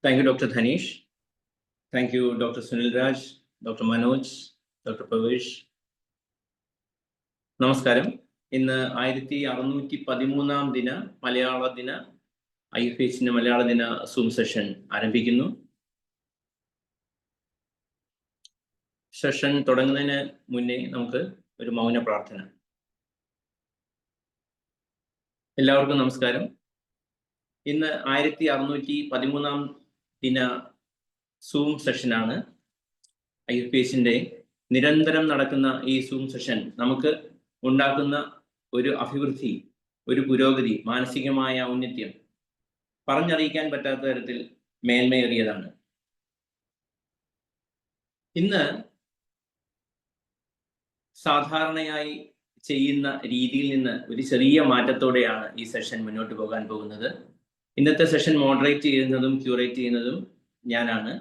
Thank you, Dr. Dhanish. Thank you, Dr. Sunil Raj, Dr. Manoj, Dr. Pavish. നമസ്കാരം. ഇന്ന് 1613 ദിന മലയാള ദിന IFHന്റെ മലയാള ദിന സൂം സെഷൻ ആരംഭിക്കുന്നു. സെഷൻ തുടങ്ങുന്നതിന് മുന്നേ നമുക്ക് ഒരു മൗന പ്രാർത്ഥന. എല്ലാവർക്കും നമസ്കാരം. ഇന്ന് 1613 ദിന സൂം സെഷനാണ്. IFHന്റെ നിരന്തരം നടക്കുന്ന ഈ സൂം സെഷൻ നമുക്ക് ഉണ്ടാക്കുന്ന ഒരു അഭിവൃദ്ധി, ഒരു പുരോഗതി, മാനസികമായ ഔന്നത്യം പറഞ്ഞറിയിക്കാൻ പറ്റാത്ത തരത്തിൽ മേന്മയേറിയതാണ്. ഇന്ന് സാധാരണയായി ചെയ്യുന്ന രീതിയിൽ നിന്ന് ഒരു ചെറിയ മാറ്റത്തോടെയാണ് ഈ സെഷൻ മുന്നോട്ട് പോകാൻ പോകുന്നത്. ഇന്നത്തെ സെഷൻ മോഡറേറ്റ് ചെയ്യുന്നതും ക്യൂറേറ്റ് ചെയ്യുന്നതും ഞാനാണ്.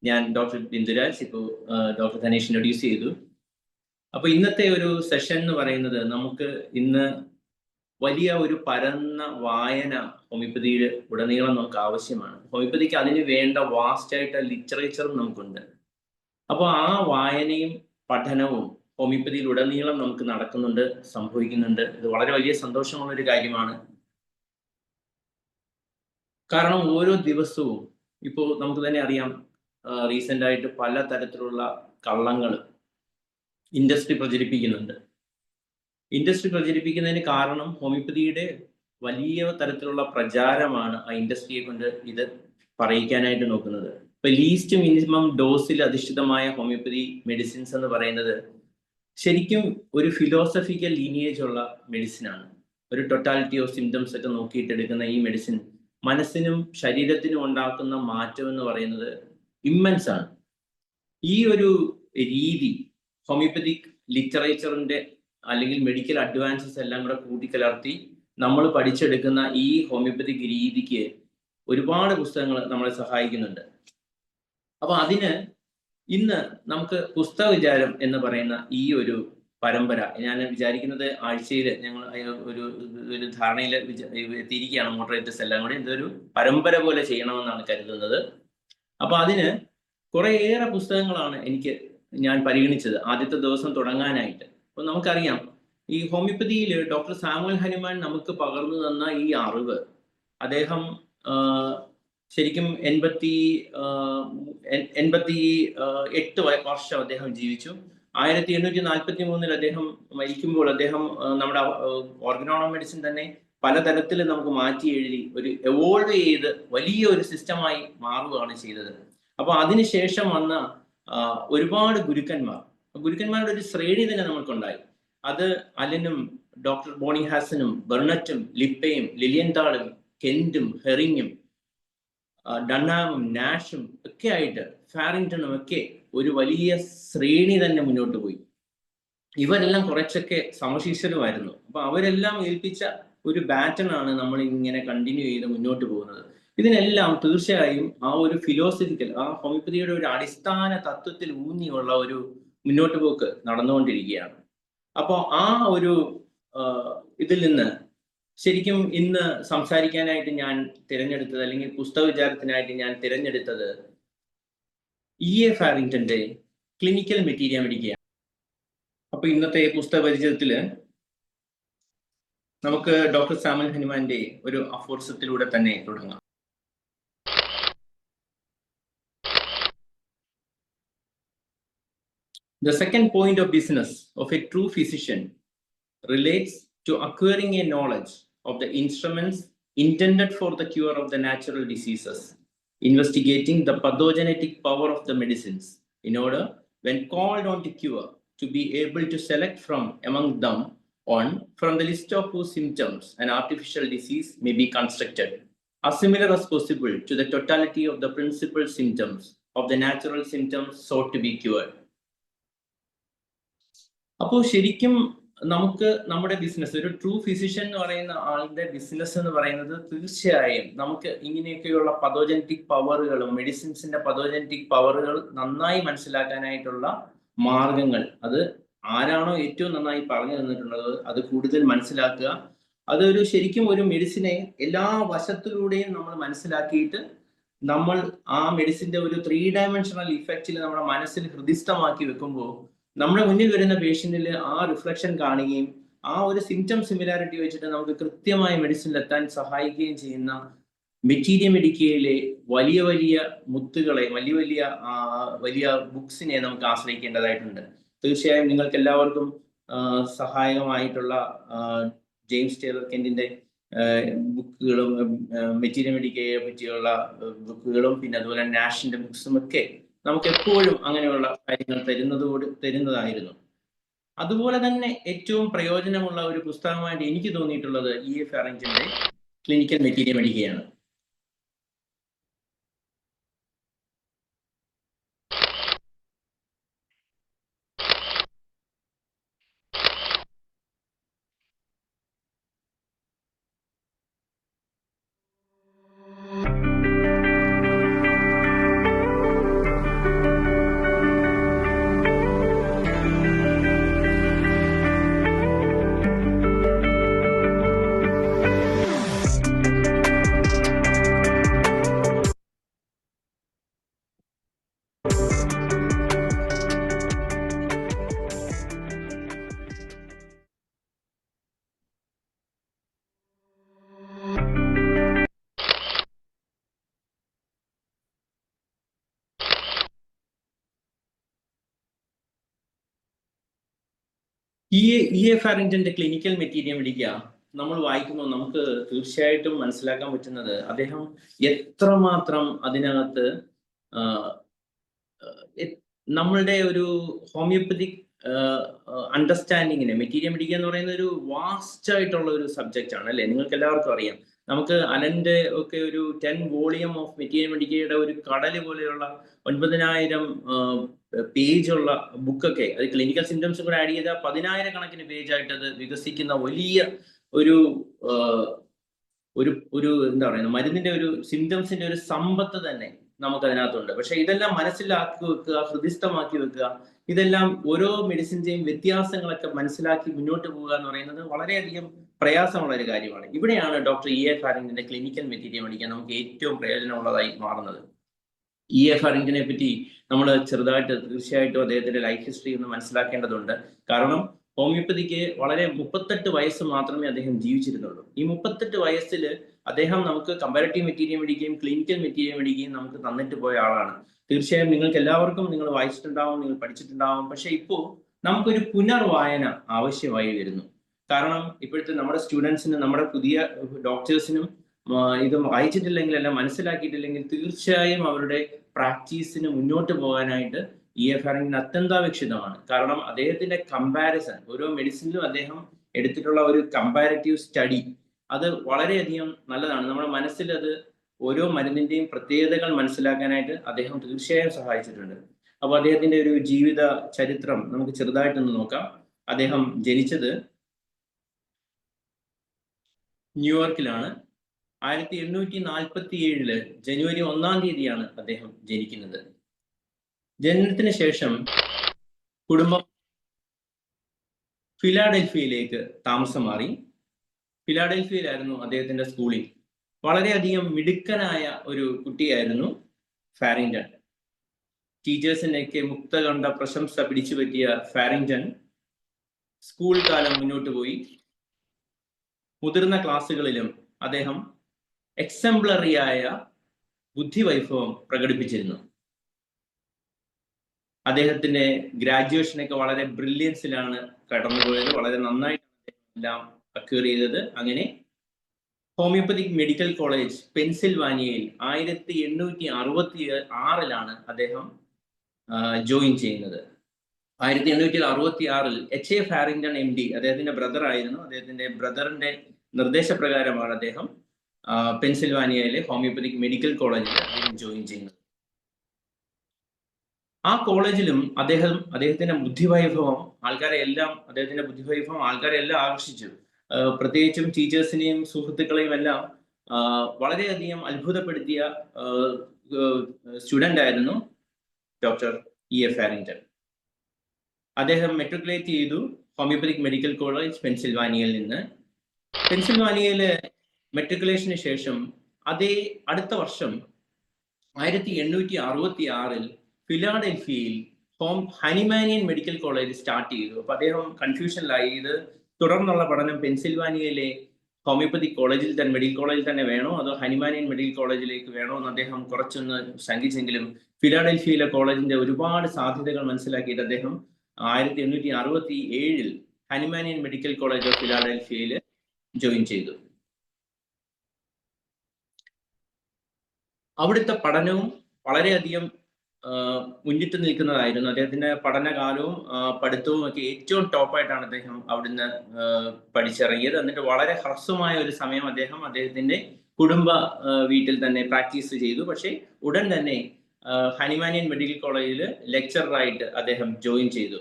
ഞാൻ ഡോക്ടർ ബിന്ദുരാജ്. ഇപ്പോൾ ഡോക്ടർ ധനേഷ് ഇൻട്രൊഡ്യൂസ് ചെയ്തു. അപ്പോൾ ഇന്നത്തെ ഒരു സെഷൻ എന്ന് പറയുന്നത് നമുക്ക് ഇന്ന് വലിയ ഒരു പരന്ന വായന ഹോമിയോപ്പതിയിൽ ഉടനീളം നമുക്ക് ആവശ്യമാണ്. ഹോമിയോപ്പതിക്ക് അതിന് വേണ്ട വാസ്റ്റായിട്ട് ലിറ്ററേച്ചറും നമുക്കുണ്ട്. അപ്പോൾ ആ വായനയും പഠനവും ഹോമിയോപ്പതിയിൽ ഉടനീളം നമുക്ക് നടക്കുന്നുണ്ട്, സംഭവിക്കുന്നുണ്ട്. ഇത് വളരെ വലിയ സന്തോഷമുള്ളൊരു കാര്യമാണ്. കാരണം ഓരോ ദിവസവും ഇപ്പോൾ നമുക്ക് തന്നെ അറിയാം, റീസെൻ്റ് ആയിട്ട് പല തരത്തിലുള്ള കള്ളങ്ങൾ ഇൻഡസ്ട്രി പ്രചരിപ്പിക്കുന്നുണ്ട്. ഇൻഡസ്ട്രി പ്രചരിപ്പിക്കുന്നതിന് കാരണം ഹോമിയോപ്പതിയുടെ വലിയ തരത്തിലുള്ള പ്രചാരമാണ് ആ ഇൻഡസ്ട്രിയെ കൊണ്ട് ഇത് പറയിക്കാനായിട്ട് നോക്കുന്നത്. ഇപ്പൊ ലീസ്റ്റ് മിനിമം ഡോസിൽ അധിഷ്ഠിതമായ ഹോമിയോപ്പതി മെഡിസിൻസ് എന്ന് പറയുന്നത് ശരിക്കും ഒരു ഫിലോസഫിക്കൽ ലീനിയേജ് ഉള്ള മെഡിസിനാണ്. ഒരു ടോട്ടാലിറ്റി ഓഫ് സിംറ്റംസ് ഒക്കെ നോക്കിയിട്ടെടുക്കുന്ന ഈ മെഡിസിൻ മനസ്സിനും ശരീരത്തിനും ഉണ്ടാക്കുന്ന മാറ്റം എന്ന് പറയുന്നത് ഇമ്മൻസ് ആണ്. ഈ ഒരു രീതി ഹോമിയോപ്പതിക് ലിറ്ററേച്ചറിന്റെ അല്ലെങ്കിൽ മെഡിക്കൽ അഡ്വാൻസസ് എല്ലാം കൂടെ കൂട്ടിക്കലർത്തി നമ്മൾ പഠിച്ചെടുക്കുന്ന ഈ ഹോമിയോപ്പതിക് രീതിക്ക് ഒരുപാട് പുസ്തകങ്ങൾ നമ്മളെ സഹായിക്കുന്നുണ്ട്. അപ്പൊ അതിന് ഇന്ന് നമുക്ക് പുസ്തക വിചാരം എന്ന് പറയുന്ന ഈ ഒരു പരമ്പര, ഞാൻ വിചാരിക്കുന്നത് ആഴ്ചയിൽ ഞങ്ങൾ ഒരു ധാരണയിൽ എത്തിയിരിക്കുകയാണ്. മോഡറേറ്റേഴ്സ് എല്ലാം കൂടി ഇതൊരു പരമ്പര പോലെ ചെയ്യണമെന്നാണ് കരുതുന്നത്. അപ്പൊ അതിന് കുറേയേറെ പുസ്തകങ്ങളാണ് ഞാൻ പരിഗണിച്ചത് ആദ്യത്തെ ദിവസം തുടങ്ങാനായിട്ട്. അപ്പൊ നമുക്കറിയാം, ഈ ഹോമിയോപ്പതിയിൽ ഡോക്ടർ സാമുവൽ ഹനിമാൻ നമുക്ക് പകർന്നു തന്ന ഈ അറിവ്, അദ്ദേഹം ശരിക്കും 88 വർഷം അദ്ദേഹം ജീവിച്ചു. 1843 അദ്ദേഹം മരിക്കുമ്പോൾ അദ്ദേഹം നമ്മുടെ ഓർഗനോളം മെഡിസിൻ തന്നെ പലതരത്തിൽ നമുക്ക് മാറ്റി എഴുതി ഒരു എവോൾവ് ചെയ്ത് വലിയ ഒരു സിസ്റ്റമായി മാറുകയാണ് ചെയ്തത്. അപ്പൊ അതിനുശേഷം വന്ന ഒരുപാട് ഗുരുക്കന്മാരുടെ ഒരു ശ്രേണി തന്നെ നമുക്കുണ്ടായി. അത് അലനും ഡോക്ടർ ബോണിഹാസനും ബെർണറ്റും ലിപ്പയും ലിലിയൻതാളും കെന്റും ഹെറിങ്ങും ഡണ്ണാമും നാഷും ഒക്കെ ആയിട്ട് ഫാറിങ്ടണും ഒക്കെ ഒരു വലിയ ശ്രേണി തന്നെ മുന്നോട്ട് പോയി. ഇവരെല്ലാം കുറച്ചൊക്കെ സമശീർഷരുമായിരുന്നു. അപ്പൊ അവരെല്ലാം ഏൽപ്പിച്ച ഒരു ബാറ്റൺ ആണ് നമ്മൾ ഇങ്ങനെ കണ്ടിന്യൂ ചെയ്ത് മുന്നോട്ട് പോകുന്നത്. ഇതിനെല്ലാം തീർച്ചയായും ആ ഒരു ഫിലോസഫിക്കൽ, ആ ഹോമിയോപ്പതിയുടെ ഒരു അടിസ്ഥാന തത്വത്തിൽ ഊന്നിയുള്ള ഒരു മുന്നോട്ട് പോക്ക് നടന്നുകൊണ്ടിരിക്കുകയാണ്. അപ്പോൾ ആ ഒരു ഇതിൽ നിന്ന് ശരിക്കും ഇന്ന് സംസാരിക്കാനായിട്ട് ഞാൻ തിരഞ്ഞെടുത്തത്, അല്ലെങ്കിൽ പുസ്തക വിചാരത്തിനായിട്ട് ഞാൻ തിരഞ്ഞെടുത്തത് E.A. ഫാറിങ്ടന്റെ ക്ലിനിക്കൽ മെറ്റീരിയ മെഡിക്കയാണ്. അപ്പൊ ഇന്നത്തെ പുസ്തക പരിചയത്തില് നമുക്ക് ഡോക്ടർ സാമുവൽ ഹനിമാന്റെ ഒരു അഫോർസത്തിലൂടെ തന്നെ തുടങ്ങാം. The second point of business of a true physician relates to acquiring a knowledge of the instruments intended for the cure of the natural diseases, investigating the pathogenetic power of the medicines, in order, when called on to cure, to be able to select from among them one from the list of whose symptoms an artificial disease may be constructed, as similar as possible to the totality of the principal symptoms of the natural symptoms sought to be cured. അപ്പോൾ ശരിക്കും നമുക്ക് നമ്മുടെ business, ഒരു true physician എന്ന് പറയുന്ന ആളുടെ business എന്ന് പറയുന്നത് തീർച്ചയായും നമുക്ക് ഇങ്ങനെയൊക്കെയുള്ള പതോജനറ്റിക് പവറുകളും മെഡിസിൻസിന്റെ പതോജനറ്റിക് പവറുകൾ നന്നായി മനസ്സിലാക്കാനായിട്ടുള്ള മാർഗങ്ങൾ, അത് ആരാണോ ഏറ്റവും നന്നായി പറഞ്ഞു തന്നിട്ടുള്ളത് അത് കൂടുതൽ മനസ്സിലാക്കുക. അതൊരു ശരിക്കും ഒരു മെഡിസിനെ എല്ലാ വശത്തിലൂടെയും നമ്മൾ മനസ്സിലാക്കിയിട്ട് നമ്മൾ ആ മെഡിസിന്റെ ഒരു 3 ഡയമെൻഷണൽ ഇഫക്റ്റിൽ നമ്മുടെ മനസ്സിൽ ഹൃദിസ്ഥമാക്കി വെക്കുമ്പോൾ നമ്മുടെ മുന്നിൽ വരുന്ന പേഷ്യന്റിൽ ആ റിഫ്ലക്ഷൻ കാണുകയും ആ ഒരു സിംറ്റം സിമിലാരിറ്റി വെച്ചിട്ട് നമുക്ക് കൃത്യമായ മെഡിസിനിൽ എത്താൻ സഹായിക്കുകയും ചെയ്യുന്ന മെറ്റീരിയ മെഡിക്കയിലെ വലിയ വലിയ മുത്തുകളെ വലിയ ബുക്സിനെ നമുക്ക് ആശ്രയിക്കേണ്ടതായിട്ടുണ്ട്. തീർച്ചയായും നിങ്ങൾക്ക് എല്ലാവർക്കും സഹായകമായിട്ടുള്ള ജെയിംസ് ടേലർ കെന്റിന്റെ ബുക്കുകളും മെറ്റീരിയ മെഡിക്കയെ പറ്റിയുള്ള ബുക്കുകളും പിന്നെ അതുപോലെ നാഷിന്റെ ബുക്സും ഒക്കെ നമുക്ക് എപ്പോഴും അങ്ങനെയുള്ള കാര്യങ്ങൾ തരുന്നതായിരുന്നു. അതുപോലെ തന്നെ ഏറ്റവും പ്രയോജനമുള്ള ഒരു പുസ്തകമായിട്ട് എനിക്ക് തോന്നിയിട്ടുള്ളത് E.A. ഫാറിങ്ടന്റെ ക്ലിനിക്കൽ മെറ്റീരിയ മെഡിക്കയാണ്. E.A. ഫാറിങ്ടന്റെ ക്ലിനിക്കൽ മെറ്റീരിയ മെഡിക്ക നമ്മൾ വായിക്കുമ്പോൾ നമുക്ക് തീർച്ചയായിട്ടും മനസ്സിലാക്കാൻ പറ്റുന്നത് അദ്ദേഹം എത്രമാത്രം അതിനകത്ത് നമ്മളുടെ ഒരു ഹോമിയോപ്പതിക് അണ്ടർസ്റ്റാൻഡിങ്ങിനെ, മെറ്റീരിയ മെഡിക്ക എന്ന് പറയുന്ന ഒരു വാസ്റ്റ് ആയിട്ടുള്ള ഒരു സബ്ജക്റ്റ് ആണ് അല്ലെ? നിങ്ങൾക്ക് എല്ലാവർക്കും അറിയാം. നമുക്ക് അലന്റെ ഒക്കെ ഒരു 10 വോളിയം ഓഫ് മെറ്റീരിയ മെഡിക്കയുടെ ഒരു കടല് പോലെയുള്ള 9000 പേജുള്ള ബുക്കൊക്കെ, അത് ക്ലിനിക്കൽ സിംറ്റംസ് കൂടെ ആഡ് ചെയ്ത 10,000 കണക്കിന് പേജ് ആയിട്ട് അത് വികസിക്കുന്ന വലിയ ഒരു ഒരു എന്താ പറയുക, മരുന്നിന്റെ ഒരു സിംറ്റംസിന്റെ ഒരു സമ്പത്ത് തന്നെ നമുക്ക് അതിനകത്തുണ്ട്. പക്ഷെ ഇതെല്ലാം മനസ്സിലാക്കി വെക്കുക, ഹൃദിസ്ഥമാക്കി വെക്കുക, ഇതെല്ലാം ഓരോ മെഡിസിന്റെയും വ്യത്യാസങ്ങളൊക്കെ മനസ്സിലാക്കി മുന്നോട്ട് പോവുക എന്ന് പറയുന്നത് വളരെയധികം പ്രയാസമുള്ള ഒരു കാര്യമാണ്. ഇവിടെയാണ് ഡോക്ടർ E.A. ഫാറിങ്ടന്റെ ക്ലിനിക്കൽ മെറ്റീരിയ മെഡിക്ക നമുക്ക് ഏറ്റവും പ്രയോജനമുള്ളതായി മാറുന്നത്. E.A. ഫാറിങ്ടനെ പറ്റി നമ്മൾ ചെറുതായിട്ട് തീർച്ചയായിട്ടും അദ്ദേഹത്തിന്റെ ലൈഫ് ഹിസ്റ്ററി ഒന്ന് മനസ്സിലാക്കേണ്ടതുണ്ട്. കാരണം ഹോമിയോപ്പതിക്ക് വളരെ 38 വയസ്സ് മാത്രമേ അദ്ദേഹം ജീവിച്ചിരുന്നുള്ളൂ. ഈ 38 വയസ്സിൽ അദ്ദേഹം നമുക്ക് കമ്പാരറ്റീവ് മെറ്റീരിയ മെഡിക്കയും ക്ലിനിക്കൽ മെറ്റീരിയ മെഡിക്കയും നമുക്ക് തന്നിട്ട് പോയ ആളാണ്. തീർച്ചയായും നിങ്ങൾക്ക് എല്ലാവർക്കും നിങ്ങൾ വായിച്ചിട്ടുണ്ടാവും, നിങ്ങൾ പഠിച്ചിട്ടുണ്ടാവും. പക്ഷെ ഇപ്പോൾ നമുക്കൊരു പുനർവായന ആവശ്യമായി വരുന്നു. കാരണം ഇപ്പോഴത്തെ നമ്മുടെ സ്റ്റുഡൻസിനും നമ്മുടെ പുതിയ ഡോക്ടേഴ്സിനും ഇത് വായിച്ചിട്ടില്ലെങ്കിൽ അല്ല മനസ്സിലാക്കിയിട്ടില്ലെങ്കിൽ തീർച്ചയായും അവരുടെ പ്രാക്ടീസിന് മുന്നോട്ട് പോകാനായിട്ട് E.A. ഫാറിങ്ടൻ അത്യന്താപേക്ഷിതമാണ്. കാരണം അദ്ദേഹത്തിന്റെ കമ്പാരിസൺ, ഓരോ മെഡിസിനിലും അദ്ദേഹം എടുത്തിട്ടുള്ള ഒരു കമ്പാരിറ്റീവ് സ്റ്റഡി, അത് വളരെയധികം നല്ലതാണ്. നമ്മുടെ മനസ്സിൽ അത് ഓരോ മരുന്നിന്റെയും പ്രത്യേകതകൾ മനസ്സിലാക്കാനായിട്ട് അദ്ദേഹം തീർച്ചയായും സഹായിച്ചിട്ടുണ്ട്. അപ്പോൾ അദ്ദേഹത്തിന്റെ ഒരു ജീവിത ചരിത്രം നമുക്ക് ചെറുതായിട്ടൊന്ന് നോക്കാം. അദ്ദേഹം ജനിച്ചത് ന്യൂയോർക്കിലാണ്. 1847 ജനുവരി 1-ാം തീയതിയാണ് അദ്ദേഹം ജനിക്കുന്നത്. ജനനത്തിന് ശേഷം കുടുംബം ഫിലാഡൽഫിയയിലേക്ക് താമസം മാറി. ഫിലാഡൽഫിയയിലായിരുന്നു അദ്ദേഹത്തിന്റെ സ്കൂളിംഗ്. വളരെയധികം മിടുക്കനായ ഒരു കുട്ടിയായിരുന്നു ഫാറിങ്ടൺ. ടീച്ചേഴ്സിനൊക്കെ മുക്തകണ്ഠ പ്രശംസ പിടിച്ചു പറ്റിയ ഫാറിങ്ടൺ സ്കൂൾ കാലം മുന്നോട്ട് പോയി. മുതിർന്ന ക്ലാസ്സുകളിലും അദ്ദേഹം എക്സംപ്ലറിയായ ബുദ്ധിവൈഭവം പ്രകടിപ്പിച്ചിരുന്നു. അദ്ദേഹത്തിന്റെ ഗ്രാജുവേഷനൊക്കെ വളരെ ബ്രില്യൻസിലാണ് കടന്നുപോയത്. വളരെ നന്നായിട്ട് എല്ലാം അക്വയർ ചെയ്തത്. അങ്ങനെ ഹോമിയോപ്പതിക് മെഡിക്കൽ കോളേജ് പെൻസിൽവാനിയയിൽ 1866 അദ്ദേഹം ജോയിൻ ചെയ്യുന്നത്. 1866 H.A. ഫാറിങ്ടൺ MD അദ്ദേഹത്തിന്റെ ബ്രദർ ആയിരുന്നു. അദ്ദേഹത്തിന്റെ ബ്രദറിന്റെ നിർദ്ദേശപ്രകാരമാണ് അദ്ദേഹം പെൻസിൽവാനിയയിലെ ഹോമിയോപ്പതിക് മെഡിക്കൽ കോളേജിൽ ജോയിൻ ചെയ്യുന്നത്. ആ കോളേജിലും അദ്ദേഹത്തിന്റെ ബുദ്ധിവൈഭവം ആൾക്കാരെ എല്ലാം ആകർഷിച്ചു. പ്രത്യേകിച്ചും ടീച്ചേഴ്സിനെയും സുഹൃത്തുക്കളെയും എല്ലാം വളരെയധികം അത്ഭുതപ്പെടുത്തിയ സ്റ്റുഡന്റ് ആയിരുന്നു ഡോക്ടർ E.A. ഫാറിങ്ടൺ. അദ്ദേഹം മെട്രിക്കുലേറ്റ് ചെയ്തു ഹോമിയോപ്പതിക് മെഡിക്കൽ കോളേജ് പെൻസിൽവാനിയയിൽ നിന്ന്. പെൻസിൽവാനിയയിലെ മെട്രിക്കുലേഷന് ശേഷം അടുത്ത വർഷം 1866 ഫിലാഡൽഫിയയിൽ ഹനിമാനിയൻ മെഡിക്കൽ കോളേജ് സ്റ്റാർട്ട് ചെയ്തു. അപ്പൊ അദ്ദേഹം കൺഫ്യൂഷനിലായി. ഇത് തുടർന്നുള്ള പഠനം പെൻസിൽവാനിയയിലെ ഹോമിയോപ്പതിക് കോളേജിൽ തന്നെ, മെഡിക്കൽ കോളേജിൽ തന്നെ വേണോ അതോ ഹനിമാനിയൻ മെഡിക്കൽ കോളേജിലേക്ക് വേണോ എന്ന് അദ്ദേഹം കുറച്ചൊന്ന് ശങ്കിച്ചെങ്കിലും ഫിലാഡൽഫിയയിലെ കോളേജിന്റെ ഒരുപാട് സാധ്യതകൾ മനസ്സിലാക്കിയിട്ട് അദ്ദേഹം 1867 ഹനിമാനിയൻ മെഡിക്കൽ കോളേജ് ഓഫ് ഫിലാഡൽഫിയയിൽ ജോയിൻ ചെയ്തു. അവിടുത്തെ പഠനവും വളരെയധികം മുന്നിട്ട് നിൽക്കുന്നതായിരുന്നു. അദ്ദേഹത്തിന്റെ പഠനകാലവും പഠിത്തവും ഒക്കെ ഏറ്റവും ടോപ്പായിട്ടാണ് അദ്ദേഹം അവിടുന്ന് പഠിച്ചിറങ്ങിയത്. എന്നിട്ട് വളരെ ഹ്രസ്വമായ ഒരു സമയം അദ്ദേഹത്തിന്റെ കുടുംബ വീട്ടിൽ തന്നെ പ്രാക്ടീസ് ചെയ്തു. പക്ഷേ ഉടൻ തന്നെ ഹനിമാനിയൻ മെഡിക്കൽ കോളേജിൽ ലെക്ചറായിട്ട് അദ്ദേഹം ജോയിൻ ചെയ്തു.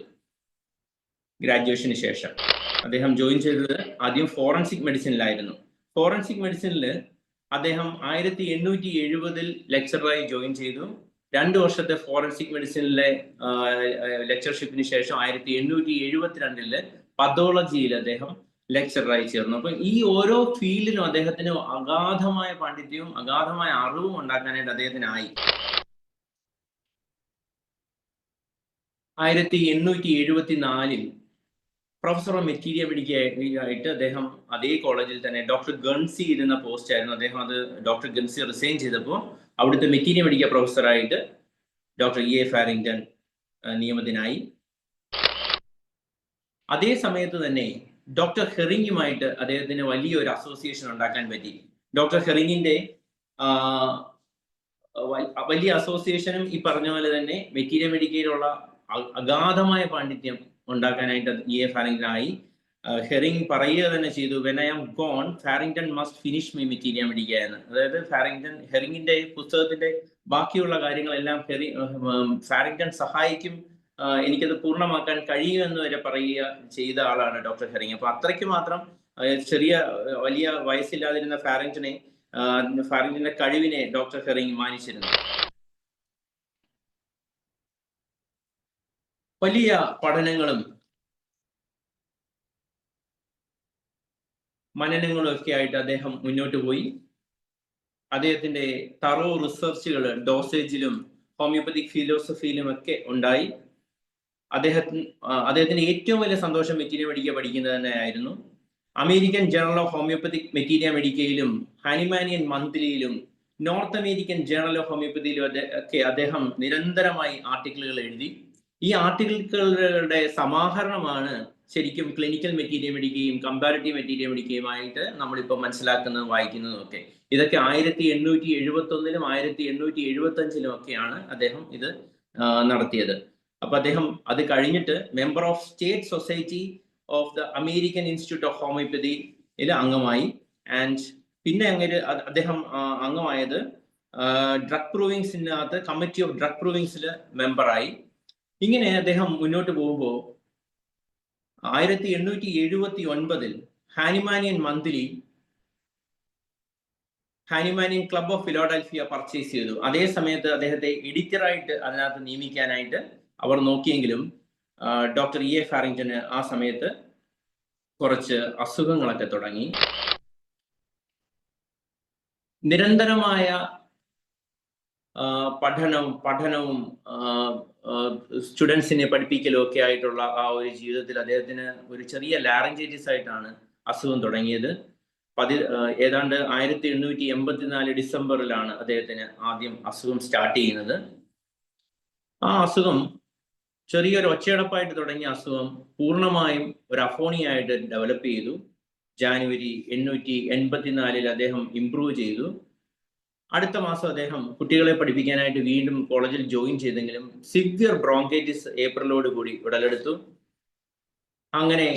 ഗ്രാജുവേഷന് ശേഷം അദ്ദേഹം ജോയിൻ ചെയ്തത് ആദ്യം ഫോറൻസിക് മെഡിസിനിലായിരുന്നു. ഫോറൻസിക് മെഡിസിനിൽ അദ്ദേഹം 1870 ലെക്ചറായി ജോയിൻ ചെയ്തു. 2 വർഷത്തെ ഫോറൻസിക് മെഡിസിനിലെ ലെക്ചർഷിപ്പിന് ശേഷം 1872 പതോളജിയിൽ അദ്ദേഹം ലെക്ചറായി ചേർന്നു. അപ്പൊ ഈ ഓരോ ഫീൽഡിലും അദ്ദേഹത്തിന് അഗാധമായ പാണ്ഡിത്യവും അഗാധമായ അറിവും ഉണ്ടാക്കാനായിട്ട് അദ്ദേഹത്തിനായി. 1874 പ്രൊഫസർ ഓഫ് മെറ്റീരിയബിലിറ്റിയായിട്ട് അദ്ദേഹം അതേ കോളേജിൽ തന്നെ ഡോക്ടർ ഗൺസി ഇരുന്ന പോസ്റ്റ് ആയിരുന്നു. അദ്ദേഹം അത് ഡോക്ടർ ഗൺസി റിസൈൻ ചെയ്തപ്പോൾ അവിടുത്തെ മെറ്റീരിയബിലിറ്റി പ്രൊഫസറായിട്ട് ഡോക്ടർ E.A. ഫാരിങ്ടൺ നിയമിതനായി. അതേ സമയത്ത് തന്നെ ഡോക്ടർ ഹെറിങ്ങുമായിട്ട് അദ്ദേഹത്തിന് വലിയൊരു അസോസിയേഷൻ ഉണ്ടാക്കാൻ പറ്റി. ഡോക്ടർ ഹെറിങ്ങിന്റെ വലിയ അസോസിയേഷനും ഈ പറഞ്ഞ പോലെ തന്നെ മെറ്റീരിയബിലിറ്റിയിലുള്ള അഗാധമായ പാണ്ഡിത്യം ഉണ്ടാക്കാനായിട്ട് E.A. ഫാരിങ്ടൺ ആയി. ഹെറിങ് പറയുക തന്നെ ചെയ്തു, when I am gone Farrington must finish my മെറ്റീരിയബിലിറ്റി എന്ന്. അതായത് ഹെറിങ്ങിന്റെ പുസ്തകത്തിന്റെ ബാക്കിയുള്ള കാര്യങ്ങളെല്ലാം ഫാരിങ്ടൺ സഹായിക്കും, എനിക്കത് പൂർണ്ണമാക്കാൻ കഴിയുമെന്ന് വരെ പറയുക ചെയ്ത ആളാണ് ഡോക്ടർ ഹെറിങ്. അപ്പൊ അത്രയ്ക്ക് മാത്രം വലിയ വയസ്സില്ലാതിരുന്ന ഫാരിങ്ടന്റെ കഴിവിനെ ഡോക്ടർ ഹെറിങ് മാനിച്ചിരുന്നു. വലിയ പഠനങ്ങളും മനനങ്ങളും ഒക്കെ ആയിട്ട് അദ്ദേഹം മുന്നോട്ട് പോയി. അദ്ദേഹത്തിന്റെ തറോ റിസർച്ചുകൾ ഡോസേജിലും ഹോമിയോപ്പതിക് ഫിലോസഫിയിലും ഒക്കെ ഉണ്ടായി. അദ്ദേഹത്തിന്റെ ഏറ്റവും വലിയ സന്തോഷം മെറ്റീരിയ പഠിക്കുന്നത് തന്നെയായിരുന്നു. American journal of homeopathic materia മെഡിക്കയിലും ഹാനിമാനിയൻ മന്ത്ലിയിലും നോർത്ത് അമേരിക്കൻ ജേണൽ ഓഫ് ഹോമിയോപ്പതിയിലും ഒക്കെ അദ്ദേഹം നിരന്തരമായി ആർട്ടിക്കിളുകൾ എഴുതി. ഈ ആർട്ടിക്കിളുകളുടെ സമാഹരണമാണ് ശരിക്കും ക്ലിനിക്കൽ മെറ്റീരിയ മെഡിക്കയും കമ്പാരിറ്റീവ് മെറ്റീരിയ മെഡിക്കയുമായിട്ട് നമ്മളിപ്പോൾ മനസ്സിലാക്കുന്നതും വായിക്കുന്നതും ഒക്കെ. ഇതൊക്കെ 1871 1875 ഒക്കെയാണ് അദ്ദേഹം ഇത് നടത്തിയത്. അപ്പൊ അദ്ദേഹം അത് കഴിഞ്ഞിട്ട് member of state society of the American institute of ഹോമിയോപ്പതിയിൽ അംഗമായി. ആൻഡ് പിന്നെ അദ്ദേഹം അംഗമായത് ഡ്രഗ് പ്രൂവിങ്സിനകത്ത് കമ്മിറ്റി ഓഫ് ഡ്രഗ് പ്രൂവിങ്സിൽ മെമ്പറായി. ഇങ്ങനെ അദ്ദേഹം മുന്നോട്ട് പോകുമ്പോൾ 1879 Hahnemannian monthly Hahnemannian club of Philadelphia purchase ചെയ്തു. അതേ സമയത്ത് അദ്ദേഹത്തെ എഡിറ്ററായിട്ട് അതിനകത്ത് നിയമിക്കാനായിട്ട് അവർ നോക്കിയെങ്കിലും ഡോക്ടർ E.A. ഫാരിങ്ടന് ആ സമയത്ത് കുറച്ച് അസുഖങ്ങളൊക്കെ തുടങ്ങി. നിരന്തരമായ പഠനവും സ്റ്റുഡൻസിനെ പഠിപ്പിക്കലും ഒക്കെ ആയിട്ടുള്ള ആ ഒരു ജീവിതത്തിൽ അദ്ദേഹത്തിന് ഒരു ചെറിയ ലാറിഞ്ചൈറ്റിസ് ആയിട്ടാണ് അസുഖം തുടങ്ങിയത്. ഏതാണ്ട് 1884 ഡിസംബറിലാണ് അദ്ദേഹത്തിന് ആദ്യം അസുഖം സ്റ്റാർട്ട് ചെയ്യുന്നത്. ആ അസുഖം ചെറിയൊരു ഒച്ചയടപ്പായിട്ട് തുടങ്ങിയ അസുഖം പൂർണ്ണമായും ഒരു അഫോണിയായിട്ട് ഡെവലപ്പ് ചെയ്തു. ജാനുവരി 1884 അദ്ദേഹം ഇംപ്രൂവ് ചെയ്തു. അടുത്ത മാസം അദ്ദേഹം കുട്ടികളെ പഠിപ്പിക്കാനായിട്ട് വീണ്ടും കോളേജിൽ ജോയിൻ ചെയ്തെങ്കിലും സിവിയർ ബ്രോങ്കൈറ്റിസ് ഏപ്രിലോട് കൂടി ഉടലെടുത്തു. അങ്ങനെ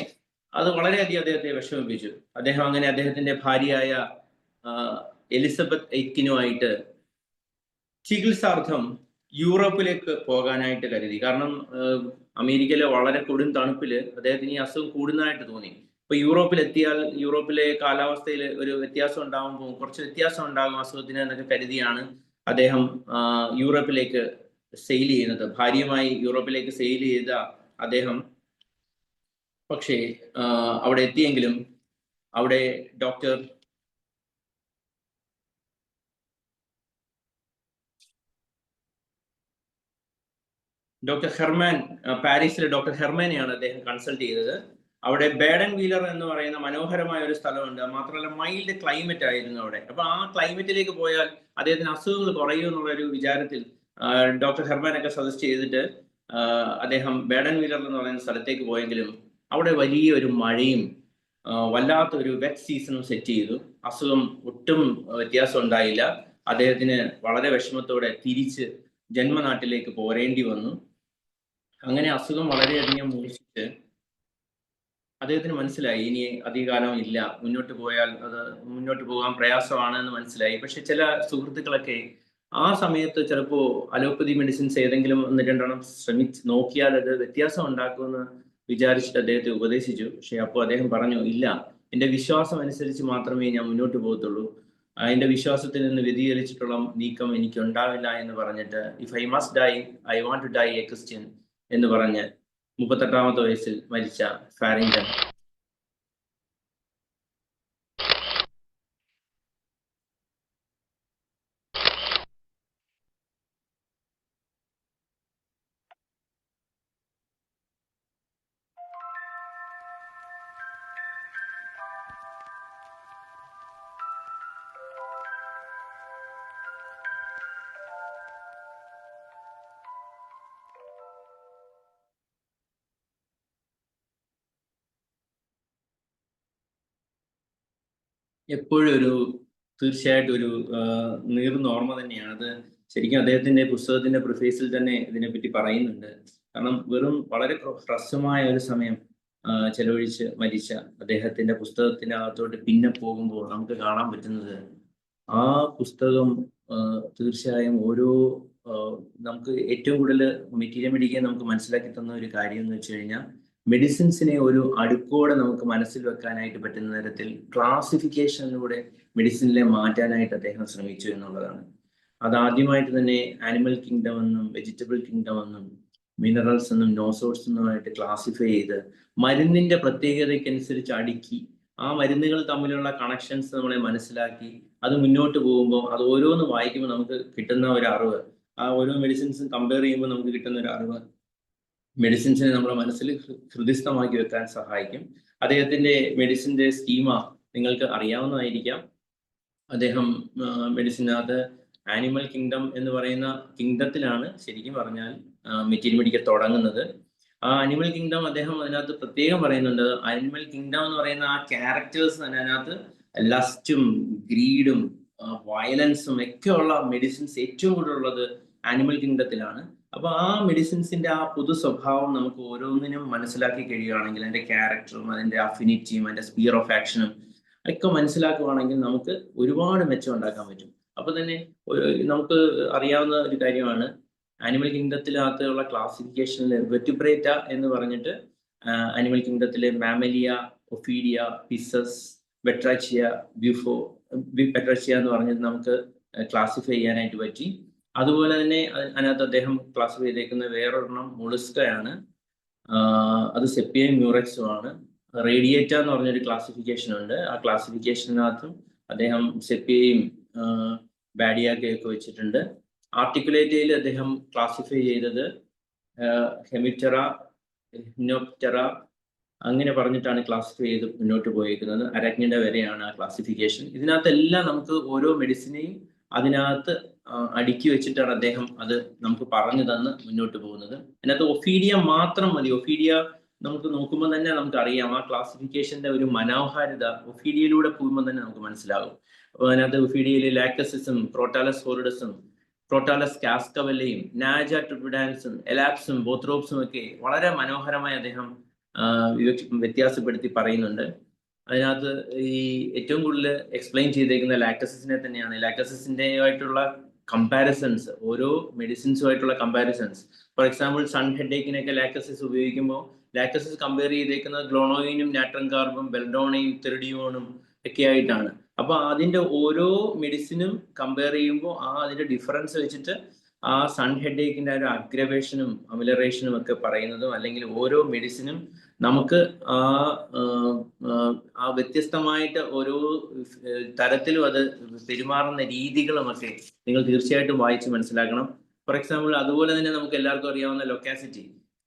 അത് വളരെയധികം അദ്ദേഹത്തെ വിഷമിപ്പിച്ചു. അദ്ദേഹത്തിന്റെ ഭാര്യയായ എലിസബത്ത് എയ്റ്റ്കിനുമായിട്ട് ചികിത്സാർത്ഥം യൂറോപ്പിലേക്ക് പോകാനായിട്ട് കരുതി. കാരണം അമേരിക്കയിലെ വളരെ കൊടും തണുപ്പില് അദ്ദേഹത്തിന് ഈ അസുഖം കൂടുന്നതായിട്ട് തോന്നി. ഇപ്പൊ യൂറോപ്പിലെത്തിയാൽ യൂറോപ്പിലെ കാലാവസ്ഥയിൽ ഒരു വ്യത്യാസം ഉണ്ടാകുമ്പോൾ കുറച്ച് വ്യത്യാസം ഉണ്ടാകും അസുഖത്തിന് എന്നൊക്കെ കരുതിയാണ് അദ്ദേഹം യൂറോപ്പിലേക്ക് സെയിൽ ചെയ്യുന്നത്. ഭാര്യയുമായി യൂറോപ്പിലേക്ക് സെയിൽ ചെയ്ത അദ്ദേഹം പക്ഷേ അവിടെ എത്തിയെങ്കിലും അവിടെ ഡോക്ടർ ഡോക്ടർ ഹെർമാൻ, പാരീസിലെ ഡോക്ടർ ഹെർമാനെയാണ് അദ്ദേഹം കൺസൾട്ട് ചെയ്തത്. അവിടെ ബേഡൻ വീലർ എന്ന് പറയുന്ന മനോഹരമായ ഒരു സ്ഥലമുണ്ട്. മാത്രമല്ല മൈൽഡ് ക്ലൈമറ്റ് ആയിരുന്നു അവിടെ. അപ്പൊ ആ ക്ലൈമറ്റിലേക്ക് പോയാൽ അദ്ദേഹത്തിന് അസുഖങ്ങൾ കുറയും എന്നുള്ളൊരു വിചാരത്തിൽ ഡോക്ടർ ഹെർമാനൊക്കെ സജസ്റ്റ് ചെയ്തിട്ട് അദ്ദേഹം ബേഡൻ വീലർ എന്ന് പറയുന്ന സ്ഥലത്തേക്ക് പോയെങ്കിലും അവിടെ വലിയൊരു മഴയും വല്ലാത്ത ഒരു വെറ്റ് സീസണും സെറ്റ് ചെയ്തു. അസുഖം ഒട്ടും വ്യത്യാസം ഉണ്ടായില്ല. അദ്ദേഹത്തിന് വളരെ വിഷമത്തോടെ തിരിച്ച് ജന്മനാട്ടിലേക്ക് പോരേണ്ടി വന്നു. അങ്ങനെ അസുഖം വളരെയധികം മൂർച്ഛിച്ച് അദ്ദേഹത്തിന് മനസ്സിലായി ഇനി അധികകാലം ഇല്ല, മുന്നോട്ട് പോയാൽ അത് മുന്നോട്ട് പോകാൻ പ്രയാസമാണ് എന്ന് മനസ്സിലായി. പക്ഷെ ചില സുഹൃത്തുക്കളൊക്കെ ആ സമയത്ത് ചിലപ്പോൾ അലോപ്പതി മെഡിസിൻസ് ഏതെങ്കിലും ഒന്ന് രണ്ടെണ്ണം ശ്രമിച്ച് നോക്കിയാൽ അത് വ്യത്യാസം ഉണ്ടാക്കുമെന്ന് വിചാരിച്ചിട്ട് അദ്ദേഹത്തെ ഉപദേശിച്ചു. പക്ഷെ അപ്പോൾ അദ്ദേഹം പറഞ്ഞു, ഇല്ല, എൻ്റെ വിശ്വാസം അനുസരിച്ച് മാത്രമേ ഞാൻ മുന്നോട്ട് പോകത്തുള്ളൂ, എൻ്റെ വിശ്വാസത്തിൽ നിന്ന് വ്യതിചലിച്ചിട്ടുള്ള നീക്കം എനിക്ക് ഉണ്ടാവില്ല എന്ന് പറഞ്ഞിട്ട് if I must die I want to die a Christian എന്ന് പറഞ്ഞ് 38-ാമത്തെ വയസ്സിൽ മരിച്ച ഫാരിങ്ടൺ. എപ്പോഴും തീർച്ചയായിട്ടും ഒരു നീറുന്ന ഓർമ്മ തന്നെയാണ് അത്. ശരിക്കും അദ്ദേഹത്തിന്റെ പുസ്തകത്തിന്റെ പ്രിഫേസിൽ തന്നെ ഇതിനെപ്പറ്റി പറയുന്നുണ്ട്. കാരണം വെറും വളരെ ഹ്രസ്വമായ ഒരു സമയം ചെലവഴിച്ച് മരിച്ച അദ്ദേഹത്തിന്റെ പുസ്തകത്തിനകത്തോട്ട് പിന്നെ പോകുമ്പോൾ നമുക്ക് കാണാൻ പറ്റുന്നത് ആ പുസ്തകം തീർച്ചയായും ഓരോ നമുക്ക് ഏറ്റവും കൂടുതൽ മെറ്റീരിയൽ മെഡിക്കാൻ നമുക്ക് മനസ്സിലാക്കി തന്ന ഒരു കാര്യം എന്ന് വെച്ച് കഴിഞ്ഞാൽ മെഡിസിൻസിനെ ഒരു അടുക്കോടെ നമുക്ക് മനസ്സിൽ വെക്കാനായിട്ട് പറ്റുന്ന തരത്തിൽ ക്ലാസിഫിക്കേഷനിലൂടെ മെഡിസിനിലെ മാറ്റാനായിട്ട് അദ്ദേഹം ശ്രമിച്ചു എന്നുള്ളതാണ്. അതാദ്യമായിട്ട് തന്നെ ആനിമൽ കിങ്ഡം എന്നും വെജിറ്റബിൾ കിങ്ഡം എന്നും മിനറൽസ് എന്നും നോസോട്സ് എന്നുമായിട്ട് ക്ലാസിഫൈ ചെയ്ത് മരുന്നിന്റെ പ്രത്യേകതയ്ക്കനുസരിച്ച് അടുക്കി ആ മരുന്നുകൾ തമ്മിലുള്ള കണക്ഷൻസ് നമ്മളെ മനസ്സിലാക്കി അത് മുന്നോട്ട് പോകുമ്പോൾ അത് ഓരോന്ന് വായിക്കുമ്പോൾ നമുക്ക് കിട്ടുന്ന ഒരു അറിവ്, ആ ഓരോ മെഡിസിൻസും കമ്പയർ ചെയ്യുമ്പോൾ നമുക്ക് കിട്ടുന്ന ഒരു അറിവ് മെഡിസിൻസിനെ നമ്മുടെ മനസ്സിൽ ഹൃദിസ്ഥമാക്കി വെക്കാൻ സഹായിക്കും. അദ്ദേഹത്തിന്റെ മെഡിസിന്റെ സ്കീമ നിങ്ങൾക്ക് അറിയാവുന്നതായിരിക്കാം. അദ്ദേഹം മെഡിസിനകത്ത് ആനിമൽ കിങ്ഡം എന്ന് പറയുന്ന കിങ്ഡത്തിലാണ് ശരിക്കും പറഞ്ഞാൽ മെറ്റീരിയൽ മെഡിക്കൽ തുടങ്ങുന്നത്. ആ ആനിമൽ കിങ്ഡം അദ്ദേഹം അതിനകത്ത് പ്രത്യേകം പറയുന്നുണ്ട്. ആനിമൽ കിങ്ഡം എന്ന് പറയുന്ന ആ ക്യാരക്ടേഴ്സ് തന്നെ അതിനകത്ത് ലസ്റ്റും ഗ്രീഡും വയലൻസും ഒക്കെ ഉള്ള മെഡിസിൻസ് ഏറ്റവും കൂടുതലുള്ളത് ആനിമൽ കിങ്ഡത്തിലാണ്. അപ്പൊ ആ മെഡിസിൻസിന്റെ ആ പൊതു സ്വഭാവം നമുക്ക് ഓരോന്നിനും മനസ്സിലാക്കി കഴിയുകയാണെങ്കിൽ അതിന്റെ ക്യാരക്ടറും അതിന്റെ അഫിനിറ്റിയും അതിന്റെ സ്പിയർ ഓഫ് ആക്ഷനും ഒക്കെ മനസ്സിലാക്കുകയാണെങ്കിൽ നമുക്ക് ഒരുപാട് മെച്ചം ഉണ്ടാക്കാൻ പറ്റും. അപ്പൊ തന്നെ നമുക്ക് അറിയാവുന്ന ഒരു കാര്യമാണ് ആനിമൽ കിങ്ഡത്തിനകത്തുള്ള ക്ലാസിഫിക്കേഷനിൽ വെർട്ടിബ്രേറ്റ എന്ന് പറഞ്ഞിട്ട് ആനിമൽ കിങ്ഡത്തിലെ മാമലിയ, ഒഫീഡിയ, പിസസ്, ബെട്രാച്ചിയ, പെട്രാച്ചിയ എന്ന് പറഞ്ഞിട്ട് നമുക്ക് ക്ലാസിഫൈ ചെയ്യാനായിട്ട് പറ്റി. അതുപോലെ തന്നെ അതിനകത്ത് അദ്ദേഹം ക്ലാസിഫൈ ചെയ്തേക്കുന്ന വേറൊരെണ്ണം മുളിസ്കയാണ്, അത് സെപ്പിയയും മ്യൂറക്സും ആണ്. റേഡിയേറ്റ എന്ന് പറഞ്ഞൊരു ക്ലാസിഫിക്കേഷൻ ഉണ്ട്. ആ ക്ലാസിഫിക്കേഷനകത്തും അദ്ദേഹം സെപ്പിയയും ബാഡിയാക്കയൊക്കെ വെച്ചിട്ടുണ്ട്. ആർട്ടിക്കുലേറ്റയിൽ അദ്ദേഹം ക്ലാസിഫൈ ചെയ്തത് ഹെമിപ്റ്ററ, ഹിനോപ്റ്ററ അങ്ങനെ പറഞ്ഞിട്ടാണ് ക്ലാസിഫൈ ചെയ്ത് മുന്നോട്ട് പോയിരിക്കുന്നത്. അരഗ്നിഡ വരെയാണ് ആ ക്ലാസിഫിക്കേഷൻ. ഇതിനകത്തെല്ലാം നമുക്ക് ഓരോ മെഡിസിനെയും അതിനകത്ത് അടുക്കി വെച്ചിട്ടാണ് അദ്ദേഹം അത് നമുക്ക് പറഞ്ഞു തന്ന് മുന്നോട്ട് പോകുന്നത്. അതിനകത്ത് ഒഫീഡിയ മാത്രം മതി. ഒഫീഡിയ നമുക്ക് നോക്കുമ്പോൾ തന്നെ നമുക്ക് അറിയാം ആ ക്ലാസിഫിക്കേഷന്റെ ഒരു മനോഹാരിത ഒഫീഡിയയിലൂടെ പോകുമ്പോൾ തന്നെ നമുക്ക് മനസ്സിലാകും. അപ്പോൾ അതിനകത്ത് ഒഫീഡിയയിൽ ലാക്ടസിസും ക്രോട്ടാലസ് ഹോറിഡസും ക്രോട്ടാലസ് കാസ്കവല്ലയും നാജ ട്രിപ്പിഡാൻസും എലാപ്സും ബോത്രോപ്സും ഒക്കെ വളരെ മനോഹരമായി അദ്ദേഹം വ്യത്യാസപ്പെടുത്തി പറയുന്നുണ്ട്. അതിനകത്ത് ഈ ഏറ്റവും കൂടുതൽ എക്സ്പ്ലെയിൻ ചെയ്തേക്കുന്ന ലാക്ടസിസിനെ തന്നെയാണ്. ലാക്ടസിസിന്റെ ആയിട്ടുള്ള കമ്പാരിസൺസ്, ഓരോ മെഡിസിൻസുമായിട്ടുള്ള കമ്പാരിസൺസ്. ഫോർ എക്സാമ്പിൾ സൺ ഹെഡേക്കിനൊക്കെ ലാക്ടസിസ് ഉപയോഗിക്കുമ്പോൾ ലാക്ടസിസ് കമ്പയർ ചെയ്തേക്കുന്നത് ഗ്ലോണോയിനും നാട്രം കാർബും ബെൽഡോണയും തെറിഡിയോണും ഒക്കെ ആയിട്ടാണ്. അപ്പൊ അതിന്റെ ഓരോ മെഡിസിനും കമ്പയർ ചെയ്യുമ്പോൾ അതിന്റെ ഡിഫറൻസ് വെച്ചിട്ട് ആ സൺ ഹെഡേക്കിന്റെ ഒരു അഗ്രവേഷനും അമിലറേഷനും ഒക്കെ പറയുന്നതും അല്ലെങ്കിൽ ഓരോ മെഡിസിനും നമുക്ക് ആ വ്യത്യസ്തമായിട്ട് ഓരോ തരത്തിലും അത് പെരുമാറുന്ന രീതികളുമൊക്കെ നിങ്ങൾ തീർച്ചയായിട്ടും വായിച്ച് മനസ്സിലാക്കണം. ഫോർ എക്സാമ്പിൾ അതുപോലെ തന്നെ നമുക്ക് എല്ലാവർക്കും അറിയാവുന്ന ലൊക്കാസിറ്റി,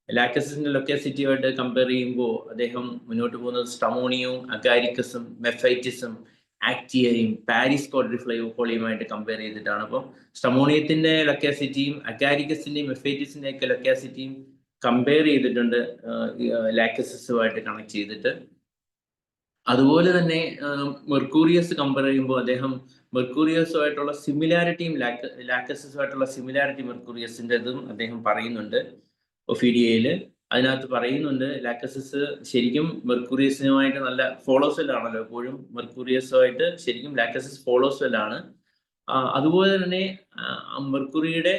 ലാക്കസിന്റെ ലൊക്കാസിറ്റിയുമായിട്ട് കമ്പയർ ചെയ്യുമ്പോൾ അദ്ദേഹം മുന്നോട്ട് പോകുന്നത് സ്റ്റമോണിയവും അഗാരിക്കസും മെഫൈറ്റിസും ആക്ടിയയും പാരീസ് ക്വാഡ്രിഫോളിയുമായിട്ട് കമ്പയർ ചെയ്തിട്ടാണ്. അപ്പം സ്റ്റമോണിയത്തിന്റെ ലൊക്കാസിറ്റിയും അഗാരിക്കസിന്റെയും മെഫൈറ്റിസിന്റെ ഒക്കെ ലൊക്കാസിറ്റിയും കമ്പയർ ചെയ്തിട്ടുണ്ട് ലാക്കസിസുമായിട്ട് കണക്ട് ചെയ്തിട്ട്. അതുപോലെ തന്നെ മെർക്കൂറിയസ് കമ്പയർ ചെയ്യുമ്പോൾ അദ്ദേഹം മെർക്കൂറിയസുമായിട്ടുള്ള സിമിലാരിറ്റിയും ലാക്കസുമായിട്ടുള്ള സിമിലാരിറ്റി മെർക്കൂറിയസിൻ്റെതും അദ്ദേഹം പറയുന്നുണ്ട് ഒഫീഡിയയിൽ. അതിനകത്ത് പറയുന്നുണ്ട് ലാക്കസിസ് ശരിക്കും മെർക്കൂറിയസുമായിട്ട് നല്ല ഫോളോസ്വെല്ലാണല്ലോ, എപ്പോഴും മെർക്കൂറിയസുമായിട്ട് ശരിക്കും ലാക്കസിസ് ഫോളോസ്വെല്ലാണ്. അതുപോലെ തന്നെ മെർക്കുറിയുടെ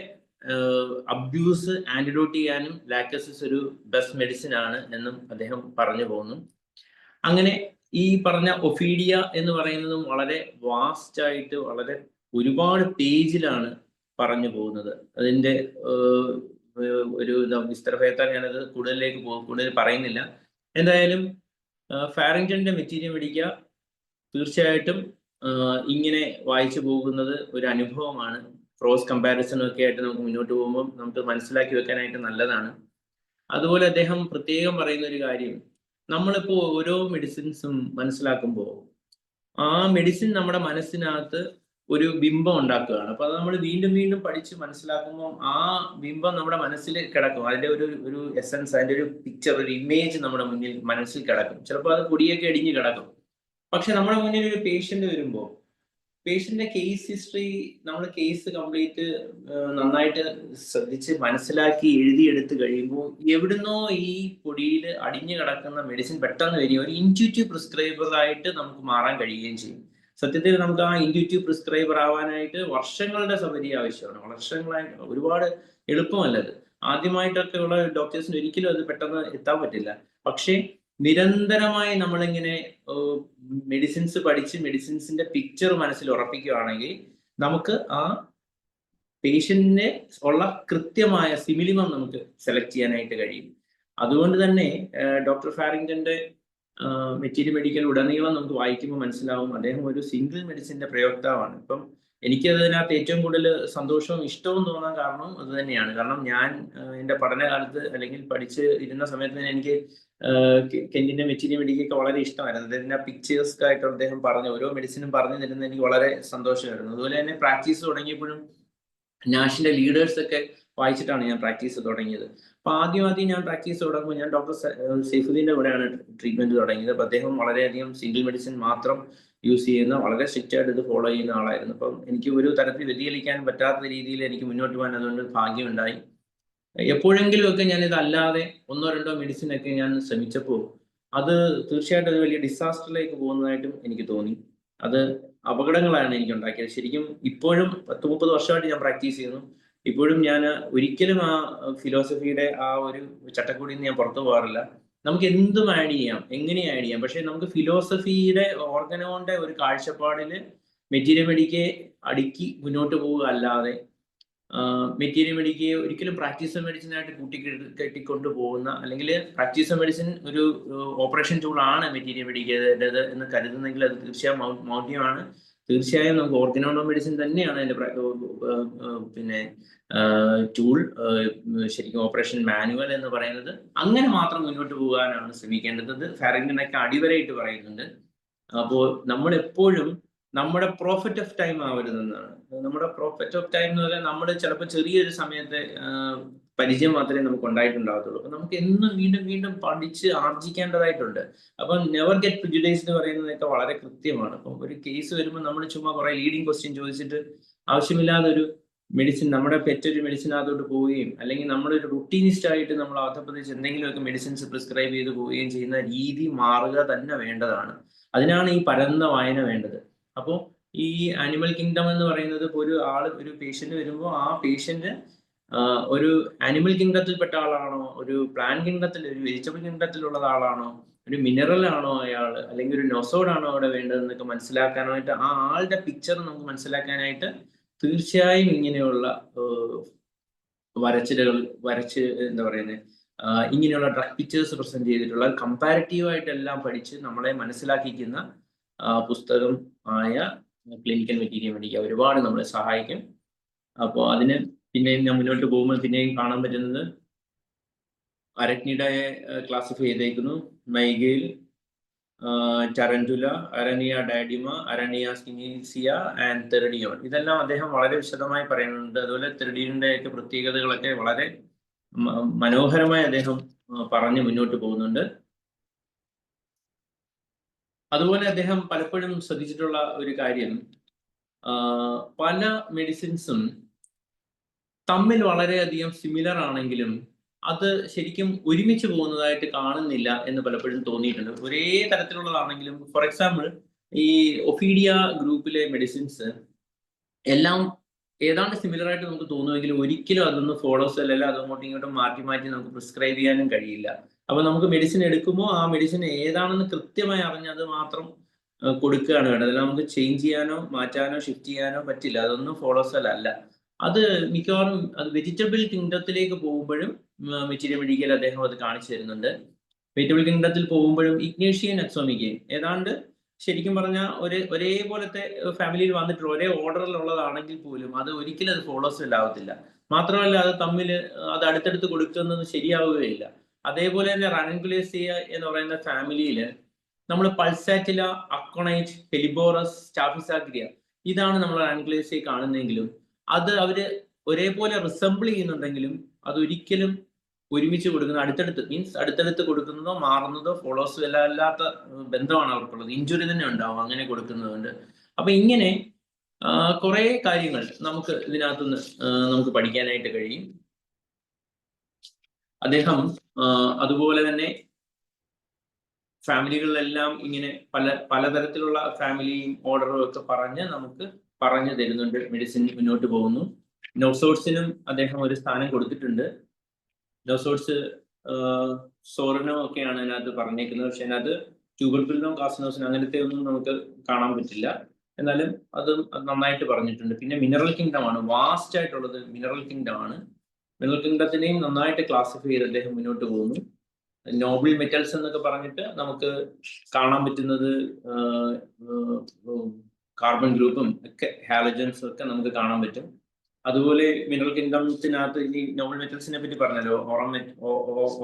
അബ്യൂസ് ആന്റിഡോട്ട് ചെയ്യാനും ലാക്കസിസ് ഒരു ബെസ്റ്റ് മെഡിസിൻ ആണ് എന്നും അദ്ദേഹം പറഞ്ഞു പോകുന്നു. അങ്ങനെ ഈ പറഞ്ഞ ഒഫീഡിയ എന്ന് പറയുന്നതും വളരെ വാസ്റ്റ് ആയിട്ട് വളരെ ഒരുപാട് പേജിലാണ് പറഞ്ഞു പോകുന്നത്. അതിൻ്റെ ഒരു വിസ്തരഭേദത്താൽ ഞാനത് കൂടുതൽ പറയുന്നില്ല. എന്തായാലും ഫാരിങ്ടന്റെ മെറ്റീരിയൽ മേടിക്കുക, തീർച്ചയായിട്ടും ഇങ്ങനെ വായിച്ചു പോകുന്നത് ഒരു അനുഭവമാണ്. ക്രോസ് കമ്പാരിസണും ഒക്കെ ആയിട്ട് നമുക്ക് മുന്നോട്ട് പോകുമ്പോൾ നമുക്ക് മനസ്സിലാക്കി വെക്കാനായിട്ട് നല്ലതാണ്. അതുപോലെ അദ്ദേഹം പ്രത്യേകം പറയുന്ന ഒരു കാര്യം, നമ്മളിപ്പോ ഓരോ മെഡിസിൻസും മനസ്സിലാക്കുമ്പോൾ ആ മെഡിസിൻ നമ്മുടെ മനസ്സിനകത്ത് ഒരു ബിംബം ഉണ്ടാക്കുകയാണ്. അപ്പൊ അത് നമ്മൾ വീണ്ടും വീണ്ടും പഠിച്ച് മനസ്സിലാക്കുമ്പോൾ ആ ബിംബം നമ്മുടെ മനസ്സിൽ കിടക്കും. അതിന്റെ ഒരു എസൻസ്, അതിന്റെ ഒരു പിക്ചർ, ഒരു ഇമേജ് നമ്മുടെ മുന്നിൽ മനസ്സിൽ കിടക്കും. ചിലപ്പോൾ അത് പൊടിയൊക്കെ അടിഞ്ഞ് കിടക്കും. പക്ഷെ നമ്മുടെ മുന്നിൽ ഒരു പേഷ്യന്റ് വരുമ്പോൾ പേഷ്യന്റിന്റെ കേസ് ഹിസ്റ്ററി, നമ്മൾ കേസ് കംപ്ലീറ്റ് നന്നായിട്ട് ശ്രദ്ധിച്ച് മനസ്സിലാക്കി എഴുതിയെടുത്ത് കഴിയുമ്പോൾ എവിടുന്നോ ഈ പൊടിയിൽ അടിഞ്ഞു കിടക്കുന്ന മെഡിസിൻ പെട്ടെന്ന് വരികയും ഒരു ഇൻറ്റ്യൂറ്റീവ് പ്രിസ്ക്രൈബറായിട്ട് നമുക്ക് മാറാൻ കഴിയുകയും ചെയ്യും. സത്യത്തിൽ നമുക്ക് ആ ഇൻറ്റ്യൂറ്റീവ് പ്രിസ്ക്രൈബർ ആവാനായിട്ട് വർഷങ്ങളുടെ സബരി ആവശ്യമാണ്. വർഷങ്ങളായിട്ട് ഒരുപാട് എളുപ്പമല്ലത്. ആദ്യമായിട്ടൊക്കെ ഉള്ള ഡോക്ടേഴ്സിന് ഒരിക്കലും അത് പെട്ടെന്ന് എത്താൻ പറ്റില്ല. പക്ഷേ നിരന്തരമായി നമ്മളിങ്ങനെ മെഡിസിൻസ് പഠിച്ച് മെഡിസിൻസിന്റെ പിക്ചർ മനസ്സിൽ ഉറപ്പിക്കുകയാണെങ്കിൽ നമുക്ക് ആ പേഷ്യന്റിനെ ഉള്ള കൃത്യമായ സിമിലിമം നമുക്ക് സെലക്ട് ചെയ്യാനായിട്ട് കഴിയും. അതുകൊണ്ട് തന്നെ ഡോക്ടർ ഫാരിങ്ടന്റെ മെറ്റീരിയൽ മെഡിക്കൽ ഉടനീളം നമുക്ക് വായിക്കുമ്പോൾ മനസ്സിലാവും അദ്ദേഹം ഒരു സിംഗിൾ മെഡിസിന്റെ പ്രയോക്താവാണ്. ഇപ്പം എനിക്ക് അതിനകത്ത് ഏറ്റവും കൂടുതൽ സന്തോഷവും ഇഷ്ടവും തോന്നാൻ കാരണം അത് തന്നെയാണ്. കാരണം ഞാൻ എൻ്റെ പഠനകാലത്ത് അല്ലെങ്കിൽ പഠിച്ച് ഇരുന്ന സമയത്ത് തന്നെ എനിക്ക് കെന്റിന്റെ മെറ്റീരിയൽ മെഡിക്കൊക്കെ വളരെ ഇഷ്ടമായിരുന്നു. അതിന്റെ പിക്ചേഴ്സ് ആയിട്ട് അദ്ദേഹം പറഞ്ഞു ഓരോ മെഡിസിനും പറഞ്ഞു തരുന്നത് എനിക്ക് വളരെ സന്തോഷമായിരുന്നു. അതുപോലെ തന്നെ പ്രാക്ടീസ് തുടങ്ങിയപ്പോഴും നാഷിന്റെ ലീഡേഴ്സ് ഒക്കെ വായിച്ചിട്ടാണ് ഞാൻ പ്രാക്ടീസ് തുടങ്ങിയത്. അപ്പൊ ആദ്യം ഞാൻ പ്രാക്ടീസ് തുടങ്ങുമ്പോൾ ഞാൻ ഡോക്ടർ സൈഫുദ്ദീന്റെ കൂടെയാണ് ട്രീറ്റ്മെന്റ് തുടങ്ങിയത്. അപ്പൊ അദ്ദേഹം വളരെയധികം സിംഗിൾ മെഡിസിൻ മാത്രം യൂസ് ചെയ്യുന്ന, വളരെ സ്ട്രിക്റ്റ് ആയിട്ട് ഇത് ഫോളോ ചെയ്യുന്ന ആളായിരുന്നു. അപ്പം എനിക്ക് ഒരു തരത്തിൽ വ്യതിചലിക്കാൻ പറ്റാത്ത രീതിയിൽ എനിക്ക് മുന്നോട്ട് പോകാൻ അതുകൊണ്ട് ഭാഗ്യമുണ്ടായി. എപ്പോഴെങ്കിലും ഒക്കെ ഞാൻ ഇതല്ലാതെ 1-2 മെഡിസിൻ ഒക്കെ ഞാൻ ശ്രമിച്ചപ്പോൾ അത് തീർച്ചയായിട്ടും അത് വലിയ ഡിസാസ്റ്ററിലേക്ക് പോകുന്നതായിട്ടും എനിക്ക് തോന്നി. അത് അപകടങ്ങളാണ് എനിക്ക് ഉണ്ടാക്കിയത്. ശരിക്കും ഇപ്പോഴും 10-30 വർഷമായിട്ട് ഞാൻ പ്രാക്ടീസ് ചെയ്യുന്നു. ഇപ്പോഴും ഞാൻ ഒരിക്കലും ആ ഫിലോസഫിയുടെ ആ ഒരു ചട്ടക്കൂടിയിൽ നിന്ന് ഞാൻ പുറത്തു പോകാറില്ല. നമുക്ക് എന്തും ആഡ് ചെയ്യാം, എങ്ങനെ ആഡ് ചെയ്യാം. പക്ഷെ നമുക്ക് ഫിലോസഫിയുടെ ഓർഗനോന്റെ ഒരു കാഴ്ചപ്പാടിൽ മെറ്റീരിയൽ മെഡിക്കെ അടുക്കി മുന്നോട്ട് പോവുക അല്ലാതെ മെറ്റീരിയൽ മെഡിക്കയെ ഒരിക്കലും പ്രാക്ടീസ് മെഡിസിനായിട്ട് കെട്ടിക്കൊണ്ടു പോകുന്ന, അല്ലെങ്കിൽ പ്രാക്ടീസ് മെഡിസിൻ ഒരു ഓപ്പറേഷൻ ടൂൾ ആണ് മെറ്റീരിയൽ മെഡിക്കേണ്ടത് എന്ന് കരുതുന്നെങ്കിൽ അത് തീർച്ചയായും മൗഢ്യമാണ്. തീർച്ചയായും നമുക്ക് ഓർഗനോണോ മെഡിസിൻ തന്നെയാണ് അതിന്റെ പിന്നെ ടൂൾ, ശരിക്കും ഓപ്പറേഷൻ മാനുവൽ എന്ന് പറയുന്നത്. അങ്ങനെ മാത്രം മുന്നോട്ട് പോകാനാണ് ശ്രമിക്കേണ്ടത്. ഫാരിങ്ടനൊക്കെ അടിവരയിട്ട് പറയുന്നുണ്ട്. അപ്പോൾ നമ്മൾ എപ്പോഴും നമ്മുടെ പ്രോഫിറ്റ് ഓഫ് ടൈം ആവരുതെന്നാണ്. നമ്മുടെ പ്രോഫിറ്റ് ഓഫ് ടൈം എന്ന് പറഞ്ഞാൽ നമ്മൾ ചിലപ്പോൾ ചെറിയൊരു സമയത്തെ പരിചയം മാത്രമേ നമുക്ക് ഉണ്ടായിട്ടുണ്ടാകത്തുള്ളൂ. അപ്പൊ നമുക്ക് എന്നും വീണ്ടും വീണ്ടും പഠിച്ച് ആർജിക്കേണ്ടതായിട്ടുണ്ട്. അപ്പം നെവർ ഗെറ്റ് പ്രിജുഡൈസ് എന്ന് പറയുന്നതൊക്കെ വളരെ കൃത്യമാണ്. അപ്പം ഒരു കേസ് വരുമ്പോൾ നമ്മൾ ചുമ്മാ കുറെ ലീഡിങ് ക്വസ്റ്റ്യൻ ചോദിച്ചിട്ട് ആവശ്യമില്ലാതെ ഒരു മെഡിസിൻ, നമ്മുടെ പെറ്റൊരു മെഡിസിനകത്തോട്ട് പോവുകയും അല്ലെങ്കിൽ നമ്മളൊരു റുട്ടീനിസ്റ്റ് ആയിട്ട് നമ്മൾ ആവർത്തിച്ച് എന്തെങ്കിലുമൊക്കെ മെഡിസിൻസ് പ്രിസ്ക്രൈബ് ചെയ്ത് പോവുകയും ചെയ്യുന്ന രീതി മാറുക തന്നെ വേണ്ടതാണ്. അതിനാണ് ഈ പരന്ന വായന വേണ്ടത്. അപ്പോൾ ഈ ആനിമൽ കിങ്ഡം എന്ന് പറയുന്നത് ഇപ്പോൾ ഒരു പേഷ്യന്റ് വരുമ്പോൾ ആ പേഷ്യന്റ് ഒരു ആനിമൽ കിങ്ഡത്തിൽപ്പെട്ട ആളാണോ, ഒരു പ്ലാൻ കിങ്ഡത്തിൽ, ഒരു വെജിറ്റബിൾ കിങ്ഡത്തിലുള്ള ആളാണോ, ഒരു മിനറൽ ആണോ അയാൾ, അല്ലെങ്കിൽ ഒരു നൊസോഡ് ആണോ അവിടെ വേണ്ടതെന്നൊക്കെ മനസ്സിലാക്കാനായിട്ട്, ആ ആളുടെ പിക്ചർ നമുക്ക് മനസ്സിലാക്കാനായിട്ട് തീർച്ചയായും ഇങ്ങനെയുള്ള വരച്ച് എന്താ പറയുന്നത്, ഇങ്ങനെയുള്ള ഡ്രഗ് പിക്ചേഴ്സ് പ്രസന്റ് ചെയ്തിട്ടുള്ള കമ്പാരിറ്റീവായിട്ടെല്ലാം പഠിച്ച് നമ്മളെ മനസ്സിലാക്കിക്കുന്ന പുസ്തകം ആയ ക്ലിനിക്കൽ മെറ്റീരിയൽ മെഡിക്ക ഒരുപാട് നമ്മളെ സഹായിക്കും. അപ്പോൾ അതിന് പിന്നെയും ഞാൻ മുന്നോട്ട് പോകുമ്പോൾ പിന്നെയും കാണാൻ പറ്റുന്നത് അരക്നിഡയെ ക്ലാസിഫൈ ചെയ്തേക്കുന്നു. മൈഗെയിൽ, ടാരന്റുല, അരണിയ ഡാഡിമ, അരണിയ സ്കിനീസിയ ആൻഡ് തെറിഡിയോൺ. ഇതെല്ലാം അദ്ദേഹം വളരെ വിശദമായി പറയുന്നുണ്ട്. അതുപോലെ തെറിഡിയന്റെ ഒക്കെ പ്രത്യേകതകളൊക്കെ വളരെ മനോഹരമായി അദ്ദേഹം പറഞ്ഞ് മുന്നോട്ട് പോകുന്നുണ്ട്. അതുപോലെ അദ്ദേഹം പലപ്പോഴും ശ്രദ്ധിച്ചിട്ടുള്ള ഒരു കാര്യം, പല മെഡിസിൻസും തമ്മിൽ വളരെയധികം സിമിലർ ആണെങ്കിലും അത് ശരിക്കും ഒരുമിച്ച് പോകുന്നതായിട്ട് കാണുന്നില്ല എന്ന് പലപ്പോഴും തോന്നിയിട്ടുണ്ട്. ഒരേ തരത്തിലുള്ളതാണെങ്കിലും, ഫോർ എക്സാമ്പിൾ ഈ ഒഫീഡിയ ഗ്രൂപ്പിലെ മെഡിസിൻസ് എല്ലാം ഏതാണ്ട് സിമിലർ ആയിട്ട് നമുക്ക് തോന്നുമെങ്കിലും ഒരിക്കലും അതൊന്നും ഫോളോസ് അല്ലെങ്കിൽ അതങ്ങോട്ടും ഇങ്ങോട്ടും മാറ്റി മാറ്റി നമുക്ക് പ്രിസ്ക്രൈബ് ചെയ്യാനും കഴിയില്ല. അപ്പൊ നമുക്ക് മെഡിസിൻ എടുക്കുമ്പോൾ ആ മെഡിസിൻ ഏതാണെന്ന് കൃത്യമായി അറിഞ്ഞ് അത് മാത്രം കൊടുക്കുകയാണ് വേണ്ടത്. അതെല്ലാം നമുക്ക് ചേഞ്ച് ചെയ്യാനോ മാറ്റാനോ ഷിഫ്റ്റ് ചെയ്യാനോ പറ്റില്ല. അതൊന്നും ഫോളോസ് അല്ല. അത് മിക്കവാറും അത് വെജിറ്റബിൾ കിങ്ഡത്തിലേക്ക് പോകുമ്പോഴും മെറ്റീരിയൽ മെഡിക്കൽ അദ്ദേഹം അത് കാണിച്ചു തരുന്നുണ്ട്. വെജിറ്റബിൾ കിങ്ഡത്തിൽ പോകുമ്പോഴും ഇഗ്നേഷ്യൻ അക്സോമിക്കയും ഏതാണ്ട് ശരിക്കും പറഞ്ഞാൽ ഒരേപോലത്തെ ഫാമിലിയിൽ വന്നിട്ടുള്ള ഒരേ ഓർഡറിലുള്ളതാണെങ്കിൽ പോലും അത് ഒരിക്കലും അത് ഫോളോസ് ആവത്തില്ല. മാത്രമല്ല അത് തമ്മിൽ അത് അടുത്തടുത്ത് കൊടുക്കുന്നത് ശരിയാവുകയില്ല. അതേപോലെ തന്നെ റാൻകുലേസിയ എന്ന് പറയുന്ന ഫാമിലിയിൽ നമ്മൾ പൾസാറ്റില, അക്കോണൈറ്റ്, ഹെലിബോറസ്, സ്റ്റാഫിസാഗ്രിയ ഇതാണ് നമ്മൾ റാൻകുലേസിയ കാണുന്നതെങ്കിലും അത് അവര് ഒരേപോലെ റിസംബിൾ ചെയ്യുന്നുണ്ടെങ്കിലും അതൊരിക്കലും ഒരുമിച്ച് കൊടുക്കുന്ന അടുത്തടുത്ത് കൊടുക്കുന്നതോ മാറുന്നതോ ഫോളോസ് അല്ലാത്ത ബന്ധമാണ് അവർക്കുള്ളത്. ഇഞ്ചുറി തന്നെ ഉണ്ടാവും അങ്ങനെ കൊടുക്കുന്നതുകൊണ്ട്. അപ്പൊ ഇങ്ങനെ കുറെ കാര്യങ്ങൾ നമുക്ക് ഇതിനകത്തുനിന്ന് നമുക്ക് പഠിക്കാനായിട്ട് കഴിയും. അദ്ദേഹം അതുപോലെ തന്നെ ഫാമിലികളിലെല്ലാം ഇങ്ങനെ പലതരത്തിലുള്ള ഫാമിലിയും ഓർഡറും ഒക്കെ പറഞ്ഞ് നമുക്ക് പറഞ്ഞു തരുന്നുണ്ട്. മെഡിസിൻ മുന്നോട്ട് പോകുന്നു. നോസോട്സിനും അദ്ദേഹം ഒരു സ്ഥാനം കൊടുത്തിട്ടുണ്ട്. നോസോട്സ് സോറിനോ ഒക്കെയാണ് അതിനകത്ത് പറഞ്ഞേക്കുന്നത്. പക്ഷെ അതിനകത്ത് ട്യൂബർക്കുലിനോ കാർസിനോസിനോ അങ്ങനത്തെ ഒന്നും നമുക്ക് കാണാൻ പറ്റില്ല. എന്നാലും അത് നന്നായിട്ട് പറഞ്ഞിട്ടുണ്ട്. പിന്നെ മിനറൽ കിങ്ഡം ആണ് വാസ്റ്റ് ആയിട്ടുള്ളത്. മിനറൽ കിങ്ഡം ആണ്. മിനറൽ കിങ്ഡത്തിനെയും നന്നായിട്ട് ക്ലാസിഫൈ ചെയ്ത് അദ്ദേഹം മുന്നോട്ട് പോകുന്നു. നോബിൾ മെറ്റൽസ് എന്നൊക്കെ പറഞ്ഞിട്ട് നമുക്ക് കാണാൻ പറ്റുന്നത് കാർബൺ ഗ്രൂപ്പും ഒക്കെ ഹാലജൻസും ഒക്കെ നമുക്ക് കാണാൻ പറ്റും. അതുപോലെ മിനറൽ കിങ്ഡംസിനകത്ത് ഈ നോബിൾ മെറ്റൽസിനെ പറ്റി പറഞ്ഞല്ലോ,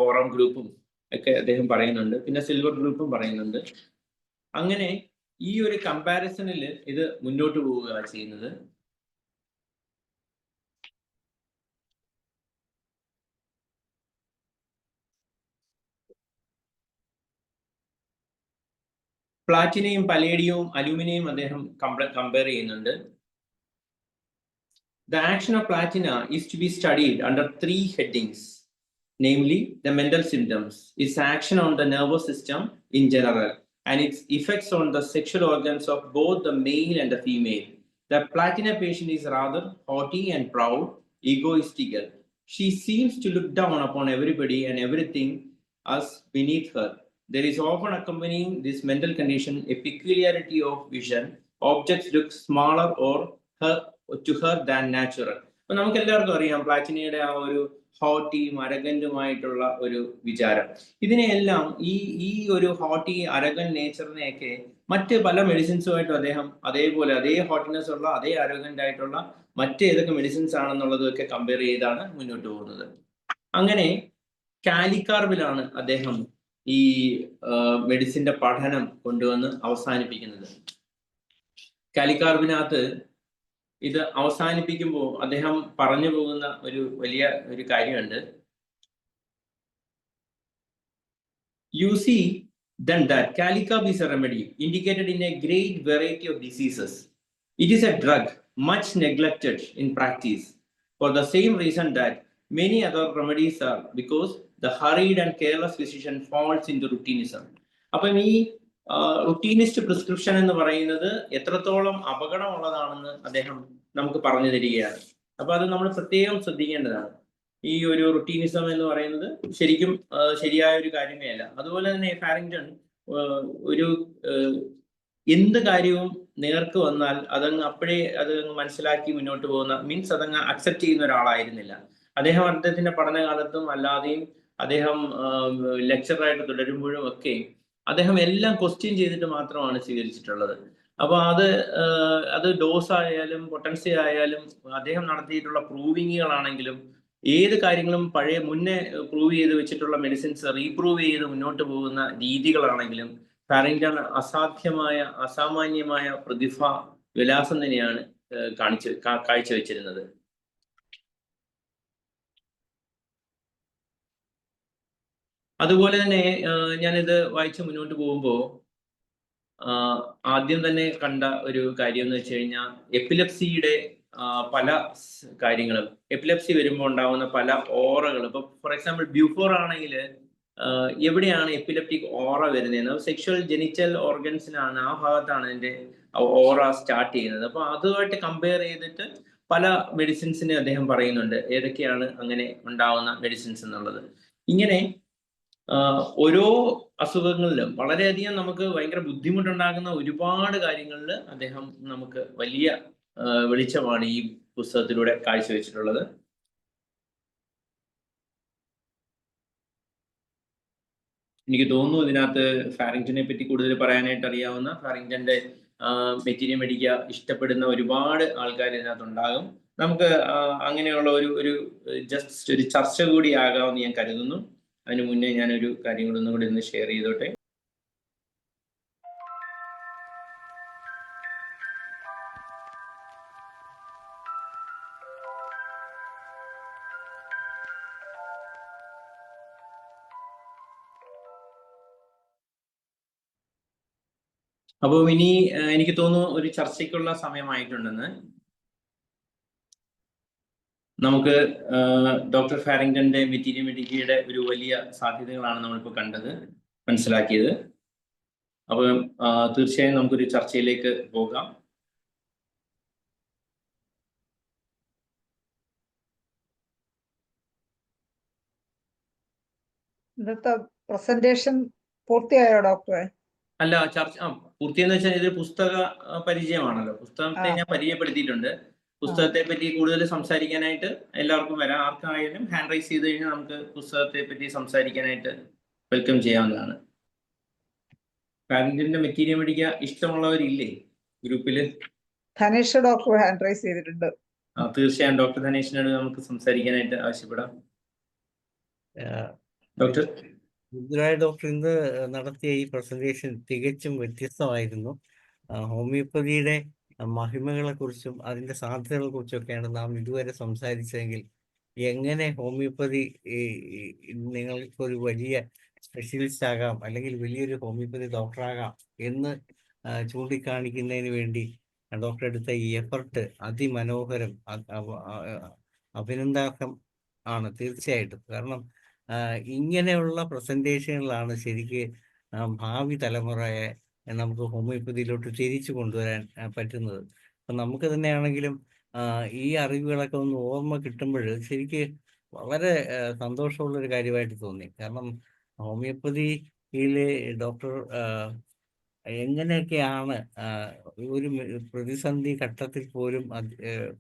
ഓറം ഗ്രൂപ്പും ഒക്കെ അദ്ദേഹം പറയുന്നുണ്ട്. പിന്നെ സിൽവർ ഗ്രൂപ്പും പറയുന്നുണ്ട്. അങ്ങനെ ഈ ഒരു കമ്പാരിസണിൽ ഇത് മുന്നോട്ട് പോവുക ചെയ്യുന്നത്. പ്ലാറ്റിനയും പലേഡിയവും അലൂമിനിയം അദ്ദേഹം കമ്പയർ ചെയ്യുന്നുണ്ട്. The action of platina is to be studied under 3 headings, namely the mental symptoms, its action on the nervous system in general, and its effects on the sexual organs of both the male and the female. The platina patient is rather haughty and proud, egoistical. She seems to look down upon everybody and everything as beneath her. There is often accompanying this mental condition a peculiarity of vision. Objects look smaller or to her than natural. അപ്പൊ നമുക്ക് എല്ലാവർക്കും അറിയാം പ്ലാറ്റിനയുടെ ആ ഒരു ഹോട്ടിയും അരഗന്റുമായിട്ടുള്ള ഒരു വിചാരം. ഇതിനെയെല്ലാം ഈ ഒരു ഹോട്ടി അരഗൻ നേച്ചറിനെയൊക്കെ മറ്റ് പല മെഡിസിൻസുമായിട്ടും അദ്ദേഹം അതേപോലെ അതേ ഹോട്ടിനെസ് ഉള്ള അതേ അരഗന്റ് ആയിട്ടുള്ള മറ്റേതൊക്കെ മെഡിസിൻസ് ആണെന്നുള്ളതൊക്കെ കമ്പയർ ചെയ്താണ് മുന്നോട്ട് പോകുന്നത്. അങ്ങനെ കാലിക്കാർബിലാണ് അദ്ദേഹം ഈ മെഡിസിന്റെ പഠനം കൊണ്ടുവന്ന് അവസാനിപ്പിക്കുന്നത്. കാലിക്കാർബിനകത്ത് ഇത് അവസാനിപ്പിക്കുമ്പോൾ അദ്ദേഹം പറഞ്ഞു പോകുന്ന ഒരു വലിയ ഒരു കാര്യമുണ്ട്. You see then that Calicarb is a remedy indicated in a great variety of diseases. It is a drug much neglected in practice for the same reason that many other remedies are, because the hurried and careless physician falls into routinism. അപ്പം ഈ റുട്ടീനിസ്റ്റ് prescription എന്ന് പറയുന്നത് എത്രത്തോളം അപകടമുള്ളതാണെന്ന് അദ്ദേഹം നമുക്ക് പറഞ്ഞു തരികയാണ്. അപ്പൊ അത് നമ്മൾ പ്രത്യേകം ശ്രദ്ധിക്കേണ്ടതാണ്. ഈ ഒരു റുട്ടീനിസം എന്ന് പറയുന്നത് ശരിക്കും ശരിയായ ഒരു കാര്യമേ അല്ല. അതുപോലെ തന്നെ ഫാരിങ്ടൺ ഒരു എന്ത് കാര്യവും നേർക്ക് വന്നാൽ അതങ്ങ് അപ്പോഴേ അത് മനസ്സിലാക്കി മുന്നോട്ട് പോകുന്ന മീൻസ് അതങ്ങ് അക്സെപ്റ്റ് ചെയ്യുന്ന ഒരാളായിരുന്നില്ല. അദ്ദേഹത്തിന്റെ പഠനകാലത്തും അല്ലാതെയും അദ്ദേഹം ലെക്ചറായിട്ട് തുടരുമ്പോഴും ഒക്കെ അദ്ദേഹം എല്ലാം ക്വസ്റ്റ്യൻ ചെയ്തിട്ട് മാത്രമാണ് സ്വീകരിച്ചിട്ടുള്ളത്. അപ്പൊ അത് ഡോസ് ആയാലും പൊട്ടൻസി ആയാലും അദ്ദേഹം നടത്തിയിട്ടുള്ള പ്രൂവിങ്ങുകളാണെങ്കിലും ഏത് കാര്യങ്ങളും പഴയ മുന്നേ പ്രൂവ് ചെയ്ത് വെച്ചിട്ടുള്ള മെഡിസിൻസ് റീപ്രൂവ് ചെയ്ത് മുന്നോട്ട് പോകുന്ന രീതികളാണെങ്കിലും ഫാരിങ്ടൺ അസാമാന്യമായ പ്രതിഭ വിലാസം തന്നെയാണ് കാഴ്ചവെച്ചിരുന്നത്. അതുപോലെ തന്നെ ഞാനിത് വായിച്ച് മുന്നോട്ട് പോകുമ്പോൾ ആദ്യം തന്നെ കണ്ട ഒരു കാര്യം എന്ന് വെച്ച് കഴിഞ്ഞാൽ എപ്പിലെപ്സിയുടെ പല കാര്യങ്ങളും, എപ്പിലെപ്സി വരുമ്പോൾ ഉണ്ടാവുന്ന പല ഓറകളും. ഇപ്പൊ ഫോർ എക്സാമ്പിൾ ബ്യൂഫോർ ആണെങ്കിൽ എവിടെയാണ് എപ്പിലെപ്റ്റിക് ഓറ വരുന്നത്? സെക്ഷൽ ജെനിറ്റൽ ഓർഗൻസിനാണ്, ആ ഭാഗത്താണ് അതിന്റെ ഓറ സ്റ്റാർട്ട് ചെയ്യുന്നത്. അപ്പൊ അതുമായിട്ട് കമ്പയർ ചെയ്തിട്ട് പല മെഡിസിൻസിനെ അദ്ദേഹം പറയുന്നുണ്ട്, ഏതൊക്കെയാണ് അങ്ങനെ ഉണ്ടാവുന്ന മെഡിസിൻസ് എന്നുള്ളത്. ഇങ്ങനെ ഓരോ അസുഖങ്ങളിലും വളരെയധികം നമുക്ക് ഭയങ്കര ബുദ്ധിമുട്ടുണ്ടാകുന്ന ഒരുപാട് കാര്യങ്ങളിൽ അദ്ദേഹം നമുക്ക് വലിയ വെളിച്ചമാണ് ഈ പുസ്തകത്തിലൂടെ കാഴ്ചവെച്ചിട്ടുള്ളത്. എനിക്ക് തോന്നുന്നു ഇതിനകത്ത് ഫാരിങ്ടനെ പറ്റി കൂടുതൽ പറയാനായിട്ട് അറിയാവുന്ന, ഫാരിങ്ടന്റെ മെറ്റീരിയൽ മേടിക്കുക ഇഷ്ടപ്പെടുന്ന ഒരുപാട് ആൾക്കാർ ഇതിനകത്ത് ഉണ്ടാകും. നമുക്ക് അങ്ങനെയുള്ള ഒരു ജസ്റ്റ് ഒരു ചർച്ച കൂടി ആകാമെന്ന് ഞാൻ കരുതുന്നു. അതിനു മുന്നേ ഞാനൊരു കാര്യം കൂടി ഒന്നുകൂടി ഒന്ന് ഷെയർ ചെയ്തോട്ടെ. അപ്പോൾ ഇനി എനിക്ക് തോന്നുന്നു ഒരു ചർച്ചയ്ക്കുള്ള സമയമായിട്ടുണ്ടെന്ന്. നമുക്ക് ഡോക്ടർ ഫാരിങ്ടന്റെ മെറ്റീരിയൽ മെഡിക്കയുടെ ഒരു വലിയ സാധ്യതകളാണ് നമ്മളിപ്പോൾ കണ്ടത്, മനസ്സിലാക്കിയത്. അപ്പോൾ തീർച്ചയായും നമുക്കൊരു ചർച്ചയിലേക്ക് പോകാം. ഇന്നത്തെ പ്രസന്റേഷൻ പൂർത്തിയായോ ഡോക്ടറെ? അല്ല, ചർച്ച പൂർത്തിയെന്ന് വെച്ചാൽ ഇത് പുസ്തക പരിചയമാണല്ലോ. പുസ്തകത്തെ ഞാൻ പരിചയപ്പെടുത്തിയിട്ടുണ്ട്. പുസ്തകത്തെ പറ്റി കൂടുതൽ സംസാരിക്കാനായിട്ട് എല്ലാവർക്കും വരാം. ആർക്കായാലും ഹാൻഡ് റൈസ് ചെയ്ത് കഴിഞ്ഞാൽ നമുക്ക് പുസ്തകത്തെ പറ്റി സംസാരിക്കാനായിട്ട് വെൽക്കം ചെയ്യാവുന്നതാണ്. ഫാരിങ്ടന്റെ മെറ്റീരിയൽ മേടിക്കുക ഇഷ്ടമുള്ളവരില്ലേ ഗ്രൂപ്പില്? ധനേഷ് ഡോക്ടർ ഹാൻഡ് റൈസ് ചെയ്തിട്ടുണ്ട്. തീർച്ചയായും ഡോക്ടർ ധനേഷിനോട് നമുക്ക് സംസാരിക്കാനായിട്ട് ആവശ്യപ്പെടാം. ഡോക്ടർ ഡോക്ടർ ഇന്ന് നടത്തിയ ഈ പ്രസന്റേഷൻ തികച്ചും വ്യത്യസ്തമായിരുന്നു. ഹോമിയോപ്പതിയുടെ മഹിമകളെ കുറിച്ചും അതിന്റെ സാധ്യതകളെ കുറിച്ചൊക്കെയാണ് നാം ഇതുവരെ സംസാരിച്ചതെങ്കിൽ എങ്ങനെ ഹോമിയോപ്പതി നിങ്ങൾക്കൊരു വലിയ സ്പെഷ്യലിസ്റ്റ് ആകാം, അല്ലെങ്കിൽ വലിയൊരു ഹോമിയോപ്പതി ഡോക്ടറാകാം എന്ന് ചൂണ്ടിക്കാണിക്കുന്നതിന് വേണ്ടി ഡോക്ടർ എടുത്ത ഈ എഫർട്ട് അതിമനോഹരം, അഭിനന്ദാർഹം ആണ് തീർച്ചയായിട്ടും. കാരണം ഇങ്ങനെയുള്ള പ്രസന്റേഷനുകളാണ് ശരിക്ക് ഭാവി തലമുറയെ നമുക്ക് ഹോമിയോപ്പതിയിലോട്ട് തിരിച്ചു കൊണ്ടുവരാൻ പറ്റുന്നത്. അപ്പം നമുക്ക് തന്നെയാണെങ്കിലും ഈ അറിവുകളൊക്കെ ഒന്ന് ഓർമ്മ കിട്ടുമ്പോൾ ശരിക്ക് വളരെ സന്തോഷമുള്ളൊരു കാര്യമായിട്ട് തോന്നി. കാരണം ഹോമിയോപ്പതിയിൽ ഡോക്ടർ എങ്ങനെയൊക്കെയാണ് ഒരു പ്രതിസന്ധി ഘട്ടത്തിൽ പോലും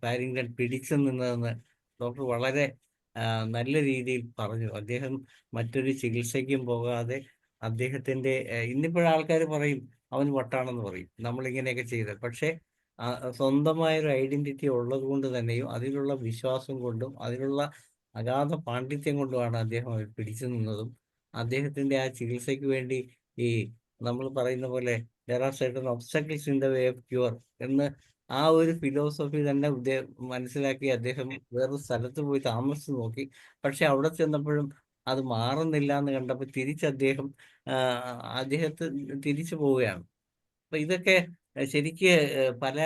ഫാരിങ്ടൺ പിടിച്ചു നിന്നതെന്ന് ഡോക്ടർ വളരെ നല്ല രീതിയിൽ പറഞ്ഞു. അദ്ദേഹം മറ്റൊരു ചികിത്സയ്ക്കും പോകാതെ അദ്ദേഹത്തിന്റെ ഇന്നിപ്പോഴാൾക്കാർ പറയും അവൻ വട്ടാണെന്ന് പറയും നമ്മളിങ്ങനെയൊക്കെ ചെയ്താൽ. പക്ഷേ സ്വന്തമായൊരു ഐഡന്റിറ്റി ഉള്ളത് കൊണ്ട് തന്നെയും അതിലുള്ള വിശ്വാസം കൊണ്ടും അതിലുള്ള അഗാധ പാണ്ഡിത്യം കൊണ്ടുമാണ് അദ്ദേഹം പിടിച്ചു നിന്നതും. അദ്ദേഹത്തിന്റെ ആ ചികിത്സയ്ക്ക് വേണ്ടി ഈ നമ്മൾ പറയുന്ന പോലെ there are certain obstacles in the way of cure എന്ന് ആ ഒരു ഫിലോസഫി തന്നെ മനസ്സിലാക്കി അദ്ദേഹം വേറൊരു സ്ഥലത്ത് പോയി താമസിച്ച് നോക്കി. പക്ഷെ അവിടെ ചെന്നപ്പോഴും അത് മാറുന്നില്ല എന്ന് കണ്ടപ്പോൾ അദ്ദേഹത്തെ തിരിച്ചു പോവുകയാണ്. അപ്പൊ ഇതൊക്കെ ശരിക്ക് പല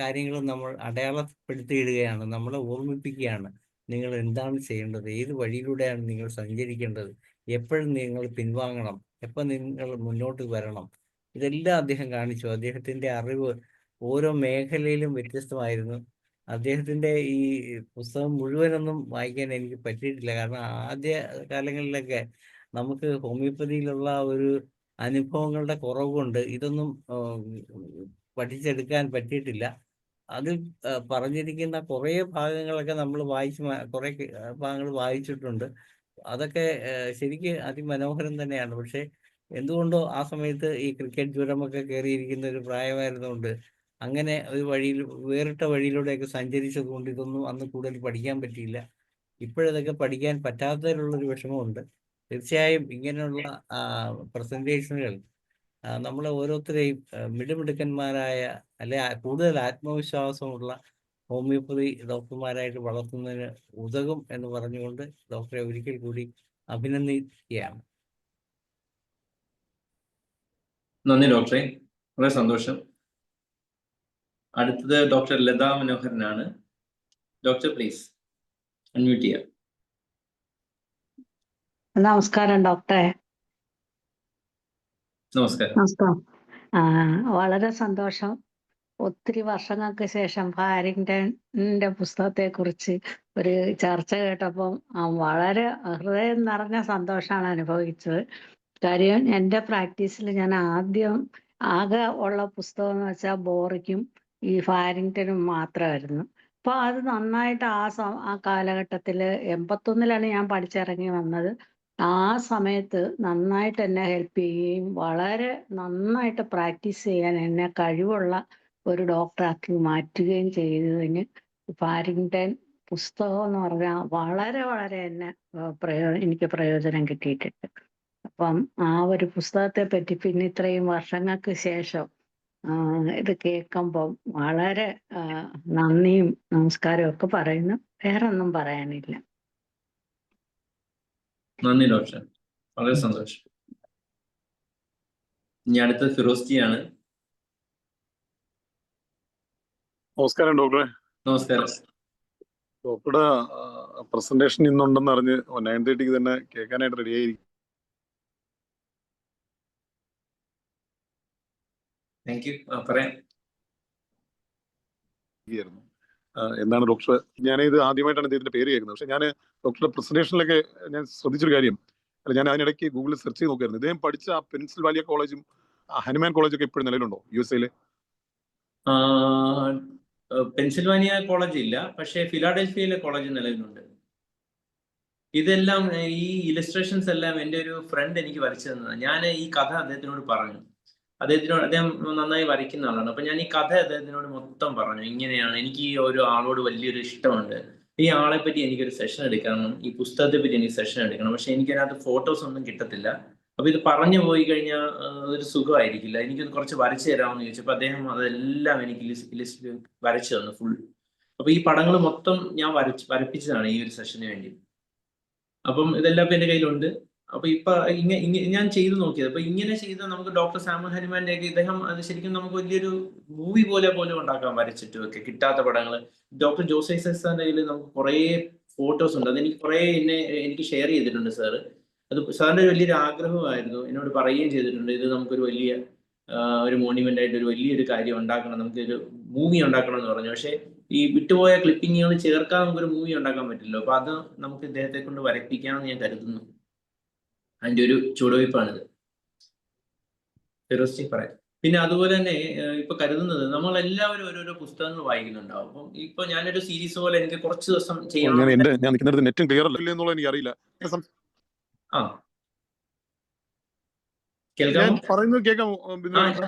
കാര്യങ്ങളും നമ്മൾ അടയാളപ്പെടുത്തിയിടുകയാണ്, നമ്മളെ ഓർമ്മിപ്പിക്കുകയാണ്. നിങ്ങൾ എന്താണ് ചെയ്യേണ്ടത്, ഏത് വഴിയിലൂടെയാണ് നിങ്ങൾ സഞ്ചരിക്കേണ്ടത്, എപ്പോഴും നിങ്ങൾ പിൻവാങ്ങണം, എപ്പോൾ നിങ്ങൾ മുന്നോട്ട് വരണം, ഇതെല്ലാം അദ്ദേഹം കാണിച്ചു. അദ്ദേഹത്തിന്റെ അറിവ് ഓരോ മേഖലയിലും വ്യത്യസ്തമായിരുന്നു. അദ്ദേഹത്തിന്റെ ഈ പുസ്തകം മുഴുവനൊന്നും വായിക്കാൻ എനിക്ക് പറ്റിയിട്ടില്ല. കാരണം ആദ്യ കാലങ്ങളിലൊക്കെ നമുക്ക് ഹോമിയോപ്പതിയിലുള്ള ഒരു അനുഭവങ്ങളുടെ കുറവ് കൊണ്ട് ഇതൊന്നും പഠിച്ചെടുക്കാൻ പറ്റിയിട്ടില്ല. അതിൽ പറഞ്ഞിരിക്കുന്ന കുറേ ഭാഗങ്ങളൊക്കെ നമ്മൾ കുറേ ഭാഗങ്ങൾ വായിച്ചിട്ടുണ്ട്. അതൊക്കെ ശരിക്ക് അതിമനോഹരം തന്നെയാണ്. പക്ഷെ എന്തുകൊണ്ടോ ആ സമയത്ത് ഈ ക്രിക്കറ്റ് ജ്വരമൊക്കെ കയറിയിരിക്കുന്ന ഒരു പ്രായമായിരുന്നുകൊണ്ട് അങ്ങനെ ഒരു വഴിയിൽ വേറിട്ട വഴിയിലൂടെയൊക്കെ സഞ്ചരിച്ചത് കൊണ്ട് ഇതൊന്നും അന്ന് കൂടുതൽ പഠിക്കാൻ പറ്റിയില്ല. ഇപ്പോഴതൊക്കെ പഠിക്കാൻ പറ്റാത്തതിലുള്ളൊരു വിഷമമുണ്ട്. തീർച്ചയായും ഇങ്ങനെയുള്ള പ്രസന്റേഷനുകൾ നമ്മളെ ഓരോരുത്തരെയും മിടുമിടുക്കന്മാരായ അല്ലെ കൂടുതൽ ആത്മവിശ്വാസമുള്ള ഹോമിയോപ്പതി ഡോക്ടർമാരായിട്ട് വളർത്തുന്നതിന് ഉതകും എന്ന് പറഞ്ഞുകൊണ്ട് ഡോക്ടറെ ഒരിക്കൽ കൂടി അഭിനന്ദിക്കുകയാണ്. നന്ദി ഡോക്ടറെ, വളരെ സന്തോഷം. അടുത്തത് ഡോക്ടർ ലതാ മനോഹരനാണ്. ഡോക്ടർ പ്ലീസ് അൺമ്യൂട്ട് ചെയ്യാം. നമസ്കാരം ഡോക്ടറെ. നമസ്കാരം. നമസ്കാരം. വളരെ സന്തോഷം. ഒത്തിരി വർഷങ്ങൾക്ക് ശേഷം ഹാരിങ്ടന്റെ പുസ്തകത്തെ കുറിച്ച് ഒരു ചർച്ച കേട്ടപ്പം വളരെ ഹൃദയം നിറഞ്ഞ സന്തോഷമാണ് അനുഭവിച്ചത്. കാര്യം എൻ്റെ പ്രാക്ടീസിൽ ഞാൻ ആകെ ഉള്ള പുസ്തകം എന്ന് വെച്ചാൽ ബോറിക്കും ഈ ഹാരിങ്ടനും മാത്രമായിരുന്നു. അപ്പോൾ അത് നന്നായിട്ട് ആ കാലഘട്ടത്തിൽ 81 ഞാൻ പഠിച്ചിറങ്ങി വന്നത്. ആ സമയത്ത് നന്നായിട്ട് എന്നെ ഹെൽപ്പ് ചെയ്യുകയും വളരെ നന്നായിട്ട് പ്രാക്ടീസ് ചെയ്യാൻ എന്നെ കഴിവുള്ള ഒരു ഡോക്ടറാക്കി മാറ്റുകയും ചെയ്തതിന് ഹാരിങ്ടൺ പുസ്തകം എന്ന് പറഞ്ഞാൽ വളരെ വളരെ എനിക്ക് പ്രയോജനം കിട്ടിയിട്ടുണ്ട്. അപ്പം ആ ഒരു പുസ്തകത്തെ പറ്റി പിന്നെ ഇത്രയും വർഷങ്ങൾക്ക് ശേഷം ഇത് കേൾക്കുമ്പം വളരെ നന്ദിയും നമസ്കാരവും ഒക്കെ പറയുന്നു. വേറെ ഒന്നും പറയാനില്ല. നന്ദി ഡോക്ടർ, വളരെ സന്തോഷം. ഇനി അടുത്തത് ഫിറോസ് ജി ആണ്. നമസ്കാരം ഡോക്ടറെ. നമസ്കാരം. ഡോക്ടറുടെ പ്രസന്റേഷൻ ഇന്നുണ്ടെന്ന് അറിഞ്ഞ് 9:30 തന്നെ കേൾക്കാനായിട്ട് റെഡിയായിരിക്കും. Thank you. പറയാം. എന്താണ് ഡോക്ടർ, ഞാനിത് ആദ്യമായിട്ടാണ് ഇതിന്റെ പേര് കേൾക്കുന്നത്. പക്ഷെ ഞാൻ ഡോക്ടറുടെ പ്രസന്റേഷനിലൊക്കെ ഞാൻ ശ്രദ്ധിച്ചൊരു കാര്യം, ഞാൻ അതിനിടയ്ക്ക് ഗൂഗിളിൽ സെർച്ച് ചെയ്ത് നോക്കിയായിരുന്നു. ഇദ്ദേഹം പഠിച്ച ആ പെൻസിൽവാനിയ കോളേജും ഹനുമാൻ കോളേജൊക്കെ ഇപ്പോഴും നിലവിലുണ്ടോ USA-ല്? പെൻസിൽവാനിയ കോളേജ് ഇല്ല, പക്ഷേ ഫിലാഡൽഫിയയിലെ കോളേജ് നിലവിലുണ്ട്. ഇതെല്ലാം ഈ ഇലസ്ട്രേഷൻസ് എല്ലാം എൻ്റെ ഒരു ഫ്രണ്ട് എനിക്ക് വരച്ചു തന്നതാണ്. ഞാൻ ഈ കഥ അദ്ദേഹത്തിനോട് പറഞ്ഞു. അദ്ദേഹം നന്നായി വരയ്ക്കുന്ന ആളാണ്. അപ്പൊ ഞാൻ ഈ കഥ അദ്ദേഹത്തിനോട് മൊത്തം പറഞ്ഞു. ഇങ്ങനെയാണ്, എനിക്ക് ഈ ഒരു ആളോട് വലിയൊരു ഇഷ്ടമുണ്ട്, ഈ ആളെ പറ്റി എനിക്കൊരു സെഷൻ എടുക്കണം, ഈ പുസ്തകത്തെ പറ്റി എനിക്ക് സെഷൻ എടുക്കണം, പക്ഷെ എനിക്ക് അതിനകത്ത് ഫോട്ടോസ് ഒന്നും കിട്ടത്തില്ല. അപ്പൊ ഇത് പറഞ്ഞു പോയി കഴിഞ്ഞാൽ ഒരു സുഖമായിരിക്കില്ല, എനിക്കൊത് കുറച്ച് വരച്ചു തരാമെന്ന് ചോദിച്ചപ്പോൾ അദ്ദേഹം അതെല്ലാം എനിക്ക് ലിസ്റ്റ് വരച്ചു തന്നു ഫുൾ. അപ്പൊ ഈ പടങ്ങൾ മൊത്തം ഞാൻ വരപ്പിച്ചതാണ് ഈ ഒരു സെഷന് വേണ്ടി. അപ്പം ഇതെല്ലാം ഇപ്പൊ എൻ്റെ കയ്യിലുണ്ട്. അപ്പൊ ഇപ്പൊ ഞാൻ ചെയ്തു നോക്കിയത്. അപ്പൊ ഇങ്ങനെ ചെയ്ത നമുക്ക് ഡോക്ടർ സാമുൽ ഹനുമാന്റെ ഒക്കെ ഇദ്ദേഹം അത് ശരിക്കും നമുക്ക് വലിയൊരു മൂവി പോലെ ഉണ്ടാക്കാൻ വരച്ചിട്ടും ഒക്കെ കിട്ടാത്ത പടങ്ങൾ. ഡോക്ടർ ജോസ് ഐസക്സിന്റെ കയ്യിൽ നമുക്ക് കുറെ ഫോട്ടോസ് ഉണ്ട്. അതെനിക്ക് കുറെ എനിക്ക് ഷെയർ ചെയ്തിട്ടുണ്ട് സാറ്. അത് സാറിന്റെ വലിയൊരു ആഗ്രഹമായിരുന്നു, എന്നോട് പറയുകയും ചെയ്തിട്ടുണ്ട്. ഇത് നമുക്കൊരു വലിയ ഒരു മോണ്യുമെന്റ് ആയിട്ട് ഒരു വലിയൊരു കാര്യം ഉണ്ടാക്കണം, നമുക്കൊരു മൂവി ഉണ്ടാക്കണം എന്ന് പറഞ്ഞു. പക്ഷെ ഈ വിട്ടുപോയ ക്ലിപ്പിങ്ങുകൾ ചേർക്കാൻ നമുക്കൊരു മൂവി ഉണ്ടാക്കാൻ പറ്റില്ലല്ലോ. അപ്പൊ അത് നമുക്ക് ഇദ്ദേഹത്തെ കൊണ്ട് വരപ്പിക്കാമെന്ന് ഞാൻ കരുതുന്നു. അതിന്റെ ഒരു ചുവടുവയ്പ്പാണിത്. ഫിറോസ് പറയാം. പിന്നെ അതുപോലെ തന്നെ ഇപ്പൊ കരുതുന്നത് നമ്മൾ എല്ലാവരും ഓരോരോ പുസ്തകങ്ങൾ വായിക്കുന്നുണ്ടാവും. അപ്പം ഇപ്പൊ ഞാനൊരു സീരീസ് പോലെ എനിക്ക് കുറച്ച് ദിവസം ചെയ്യണം. ഞാൻ നിൽക്കുന്നിടത്ത് നെറ്റും ക്ലിയർ അല്ല എന്നുള്ളത് എനിക്ക് അറിയില്ല. കേൾക്കാമോ? പറയുന്നത് കേൾക്കാമോ?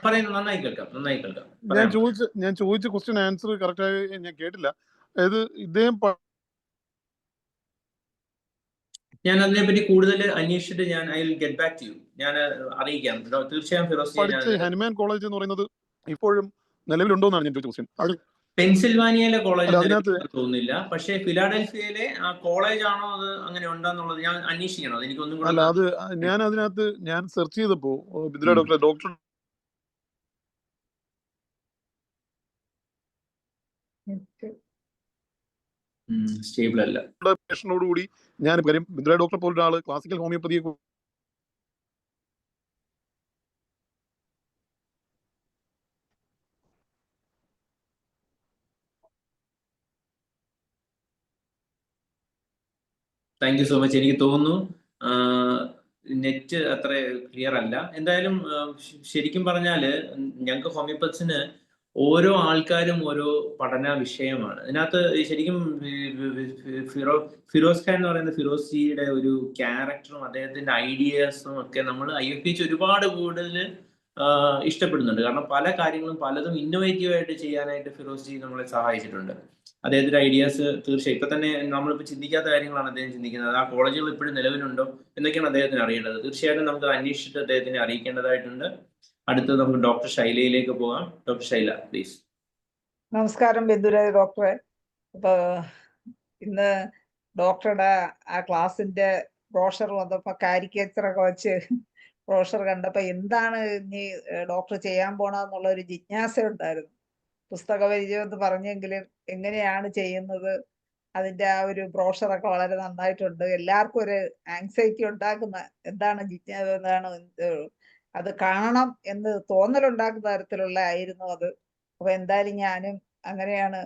പറയുന്നത് നന്നായി കേൾക്കാം. ഞാൻ ചോദിച്ച ക്വസ്റ്റ്യൻ ആൻസർ കറക്റ്റായി ഞാൻ കേട്ടില്ല. അതായത് ഇദ്ദേഹം ഞാൻ അതിനെപ്പറ്റി കൂടുതൽ അന്വേഷിച്ചിട്ട് ഞാൻ I will get back to you. ഞാൻ അറിയിക്കാം തീർച്ചയായും. ഫിറോസ് ഹനുമാൻ കോളേജ് എന്ന് പറയുന്നത് ഇപ്പോഴും നിലവിലുണ്ടോ എന്നാണ് ഞാൻ ചോദിച്ച ക്വസ്റ്റ്യൻ. പെൻസിൽവാനിയയിലെ കോളേജ് തോന്നുന്നില്ല, പക്ഷേ ഫിലാഡൽഫിയയിലെ ആ കോളേജ് ആണോ അത് അങ്ങനെ ഉണ്ടെന്നുള്ളത് ഞാൻ അന്വേഷിക്കണം. അത് എനിക്കൊന്നും കൂടെ. അല്ല, അത് ഞാൻ അതിനകത്ത് ഞാൻ സെർച്ച് ചെയ്തപ്പോ ഡോക്ടർ സ്റ്റേബിൾ അല്ല. കൂടി ഞാൻ കാര്യം ബിന്ദ്ര ഡോക്ടർ പോലുള്ള ആള് ക്ലാസിക്കൽ ഹോമിയോപ്പതിയെ താങ്ക് യു സോ മച്ച്. എനിക്ക് തോന്നുന്നു നെറ്റ് അത്ര ക്ലിയർ അല്ല. എന്തായാലും ശരിക്കും പറഞ്ഞാല് ഞങ്ങൾക്ക് ഹോമിയോപ്പത്സിന് ഓരോ ആൾക്കാരും ഓരോ പഠന വിഷയമാണ്. ഇതിനകത്ത് ശരിക്കും ഫിറോസ് ഖാൻ എന്ന് പറയുന്ന ഫിറോസ് ജിയുടെ ഒരു ക്യാരക്ടറും അദ്ദേഹത്തിന്റെ ഐഡിയാസും ഒക്കെ നമ്മൾ IFPH ഒരുപാട് കൂടുതൽ ഇഷ്ടപ്പെടുന്നുണ്ട്. കാരണം പല കാര്യങ്ങളും പലതും ഇന്നോവേറ്റീവ് ആയിട്ട് ചെയ്യാനായിട്ട് ഫിറോസ് ജി നമ്മളെ സഹായിച്ചിട്ടുണ്ട്. അദ്ദേഹത്തിന്റെ ഐഡിയാസ് തീർച്ചയായും ഇപ്പൊ തന്നെ നമ്മളിപ്പോൾ ചിന്തിക്കാത്ത കാര്യങ്ങളാണ് അദ്ദേഹം ചിന്തിക്കുന്നത്. ആ കോളേജുകൾ ഇപ്പോഴും നിലവിലുണ്ടോ എന്നൊക്കെയാണ് അദ്ദേഹത്തിന് അറിയേണ്ടത്. തീർച്ചയായിട്ടും നമുക്ക് അന്വേഷിച്ചിട്ട് അദ്ദേഹത്തിനെ അറിയിക്കേണ്ടതായിട്ടുണ്ട്. അടുത്തത് നമുക്ക് ഡോക്ടർ ഷൈലയിലേക്ക് പോകാം. Doctor Shaila please. നമസ്കാരം ബിന്ദുരാജ് ഡോക്ടറെ. അപ്പൊ ഇന്ന് ഡോക്ടറുടെ ആ ക്ലാസിന്റെ ബ്രോഷർ വന്നപ്പോ കാരിക്കേച്ചറൊക്കെ വെച്ച് ബ്രോഷർ കണ്ടപ്പോ എന്താണ് ഇനി ഡോക്ടർ ചെയ്യാൻ പോണെന്നുള്ള ഒരു ജിജ്ഞാസ ഉണ്ടായിരുന്നു. പുസ്തക പരിചയം എന്ന് പറഞ്ഞെങ്കിലും എങ്ങനെയാണ് ചെയ്യുന്നത്, അതിന്റെ ആ ഒരു ബ്രോഷറൊക്കെ വളരെ നന്നായിട്ടുണ്ട്. എല്ലാവർക്കും ഒരു ആങ്സൈറ്റി ഉണ്ടാക്കുന്ന എന്താണ് ജിജ്ഞാസ, എന്താണ് അത് കാണണം എന്ന് തോന്നലുണ്ടാക്കുന്ന തരത്തിലുള്ള ആയിരുന്നു അത്. അപ്പൊ എന്തായാലും ഞാനും അങ്ങനെയാണ്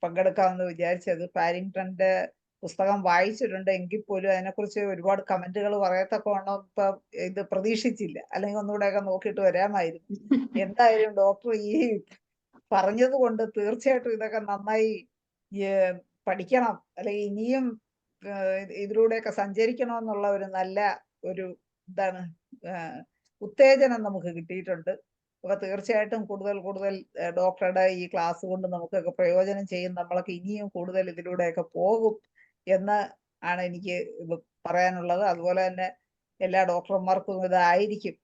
പങ്കെടുക്കാമെന്ന് വിചാരിച്ചത്. പാരിങ്ടന്റെ പുസ്തകം വായിച്ചിട്ടുണ്ട്, എങ്കിൽ പോലും അതിനെക്കുറിച്ച് ഒരുപാട് കമന്റുകൾ പറയത്തക്കവണ്ണം ഇപ്പൊ ഇത് പ്രതീക്ഷിച്ചില്ല. അല്ലെങ്കിൽ ഒന്നുകൂടെയൊക്കെ നോക്കിയിട്ട് വരാമായിരുന്നു. എന്തായാലും ഡോക്ടർ ഈ പറഞ്ഞത് കൊണ്ട് തീർച്ചയായിട്ടും ഇതൊക്കെ നന്നായി പഠിക്കണം, അല്ലെങ്കിൽ ഇനിയും ഇതിലൂടെയൊക്കെ സഞ്ചരിക്കണമെന്നുള്ള ഒരു നല്ല ഒരു എന്താണ് ഉത്തേജനം നമുക്ക് കിട്ടിയിട്ടുണ്ട്. അപ്പൊ തീർച്ചയായിട്ടും കൂടുതൽ കൂടുതൽ ഡോക്ടറുടെ ഈ ക്ലാസ് കൊണ്ട് നമുക്കൊക്കെ പ്രയോജനം ചെയ്യും. നമ്മളൊക്കെ ഇനിയും കൂടുതൽ ഇതിലൂടെയൊക്കെ പോകും എന്ന് ആണ് എനിക്ക് ഇത് പറയാനുള്ളത്. അതുപോലെ തന്നെ എല്ലാ ഡോക്ടർമാർക്കും ഇതായിരിക്കും,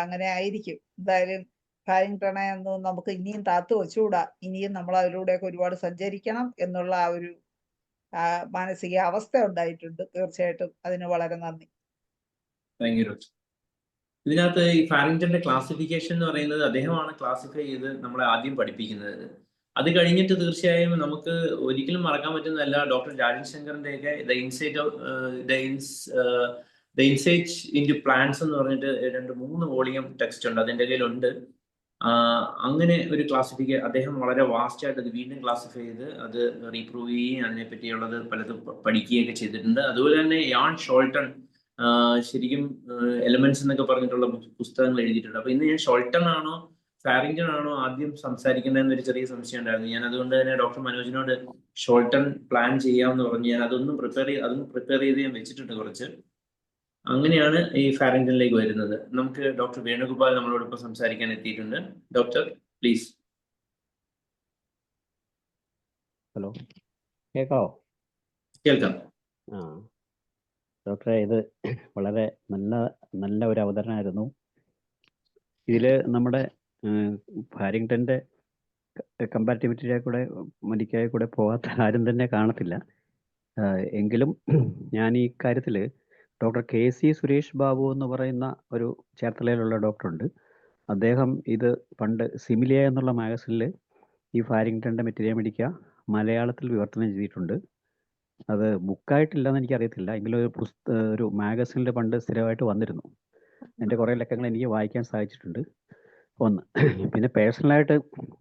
അങ്ങനെ ആയിരിക്കും. എന്തായാലും പാരിങ്ടണെ ഒന്നും നമുക്ക് ഇനിയും താത്തു വെച്ചുകൂടാ. ഇനിയും നമ്മൾ അതിലൂടെയൊക്കെ ഒരുപാട് സഞ്ചരിക്കണം എന്നുള്ള ആ ഒരു മാനസിക അവസ്ഥ ഉണ്ടായിട്ടുണ്ട്. തീർച്ചയായിട്ടും അതിന് വളരെ നന്ദി. Thank you doctor. ഇതിനകത്ത് ഈ ഫാരിങ്ടന്റെ ക്ലാസിഫിക്കേഷൻ എന്ന് പറയുന്നത് അദ്ദേഹമാണ് ക്ലാസിഫൈ ചെയ്ത് നമ്മളെ ആദ്യം പഠിപ്പിക്കുന്നത്. അത് കഴിഞ്ഞിട്ട് തീർച്ചയായും നമുക്ക് ഒരിക്കലും മറക്കാൻ പറ്റുന്നതല്ല ഡോക്ടർ രാജൻ ശങ്കറിന്റെ ഒക്കെ ദ ഇൻസൈറ്റ് ഇൻറ്റു പ്ലാന്റ്സ് എന്ന് പറഞ്ഞിട്ട് 2-3 വോളിയം ടെക്സ്റ്റ് ഉണ്ട്, അതിൻ്റെ കയ്യിലുണ്ട്. അങ്ങനെ ഒരു അദ്ദേഹം വളരെ വാസ്റ്റ് ആയിട്ട് അത് വീണ്ടും ക്ലാസിഫൈ ചെയ്ത് അത് റീപ്രൂവ് ചെയ്യുകയും അതിനെ പറ്റിയുള്ളത് പലതും പഠിക്കുകയൊക്കെ ചെയ്തിട്ടുണ്ട്. അതുപോലെ തന്നെ യാൻ ഷോൾട്ടൺ ശരിക്കും എലമെന്റ്സ് എന്നൊക്കെ പറഞ്ഞിട്ടുള്ള പുസ്തകങ്ങൾ എഴുതിയിട്ടുണ്ട്. അപ്പൊ ഇന്ന് ഞാൻ ഷോൾട്ടൺ ആണോ ഫാരിങ്ടൺ ആണോ ആദ്യം സംസാരിക്കുന്നതെന്നൊരു ചെറിയ സംശയം ഉണ്ടായിരുന്നു. ഞാൻ അതുകൊണ്ട് തന്നെ ഡോക്ടർ മനോജിനോട് ഷോൾട്ടൺ പ്ലാൻ ചെയ്യാമെന്ന് പറഞ്ഞു. ഞാൻ അതൊന്നും പ്രിപ്പയർ ചെയ്ത് ഞാൻ വെച്ചിട്ടുണ്ട് കുറച്ച്. അങ്ങനെയാണ് ഈ ഫാരിങ്ടണിലേക്ക് വരുന്നത്. നമുക്ക് ഡോക്ടർ വേണുഗോപാൽ നമ്മളോടൊപ്പം സംസാരിക്കാൻ എത്തിയിട്ടുണ്ട്. Doctor please. ഹലോ, കേൾക്കാവോ? കേൾക്കാം. ഡോക്ടറെ, ഇത് വളരെ നല്ല ഒരു അവതരണമായിരുന്നു. ഇതില് നമ്മുടെ ഫാരിങ്ടന്റെ കമ്പാരിറ്റിവിറ്റിയെ കൂടെ മരിക്കായി കൂടെ പോകാത്ത ആരും തന്നെ കാണത്തില്ല. എങ്കിലും ഞാൻ ഈ കാര്യത്തിൽ ഡോക്ടർ KC സുരേഷ് ബാബു എന്ന് പറയുന്ന ഒരു ചേർത്തലയിലുള്ള ഡോക്ടറുണ്ട്. അദ്ദേഹം ഇത് പണ്ട് സിമിലിയ എന്നുള്ള മാഗസിനിൽ ഈ ഫാരിങ്ടന്റെ മെറ്റീരിയ മെഡിക്ക മലയാളത്തിൽ വിവർത്തനം ചെയ്തിട്ടുണ്ട്. അത് ബുക്കായിട്ടില്ലെന്ന് എനിക്കറിയത്തില്ല, എങ്കിലും ഒരു മാഗസിനിൽ പണ്ട് സ്ഥിരമായിട്ട് വന്നിരുന്നു. എൻ്റെ കുറേ ലക്കങ്ങൾ എനിക്ക് വായിക്കാൻ സാധിച്ചിട്ടുണ്ട്. ഒന്ന്, പിന്നെ പേഴ്സണലായിട്ട്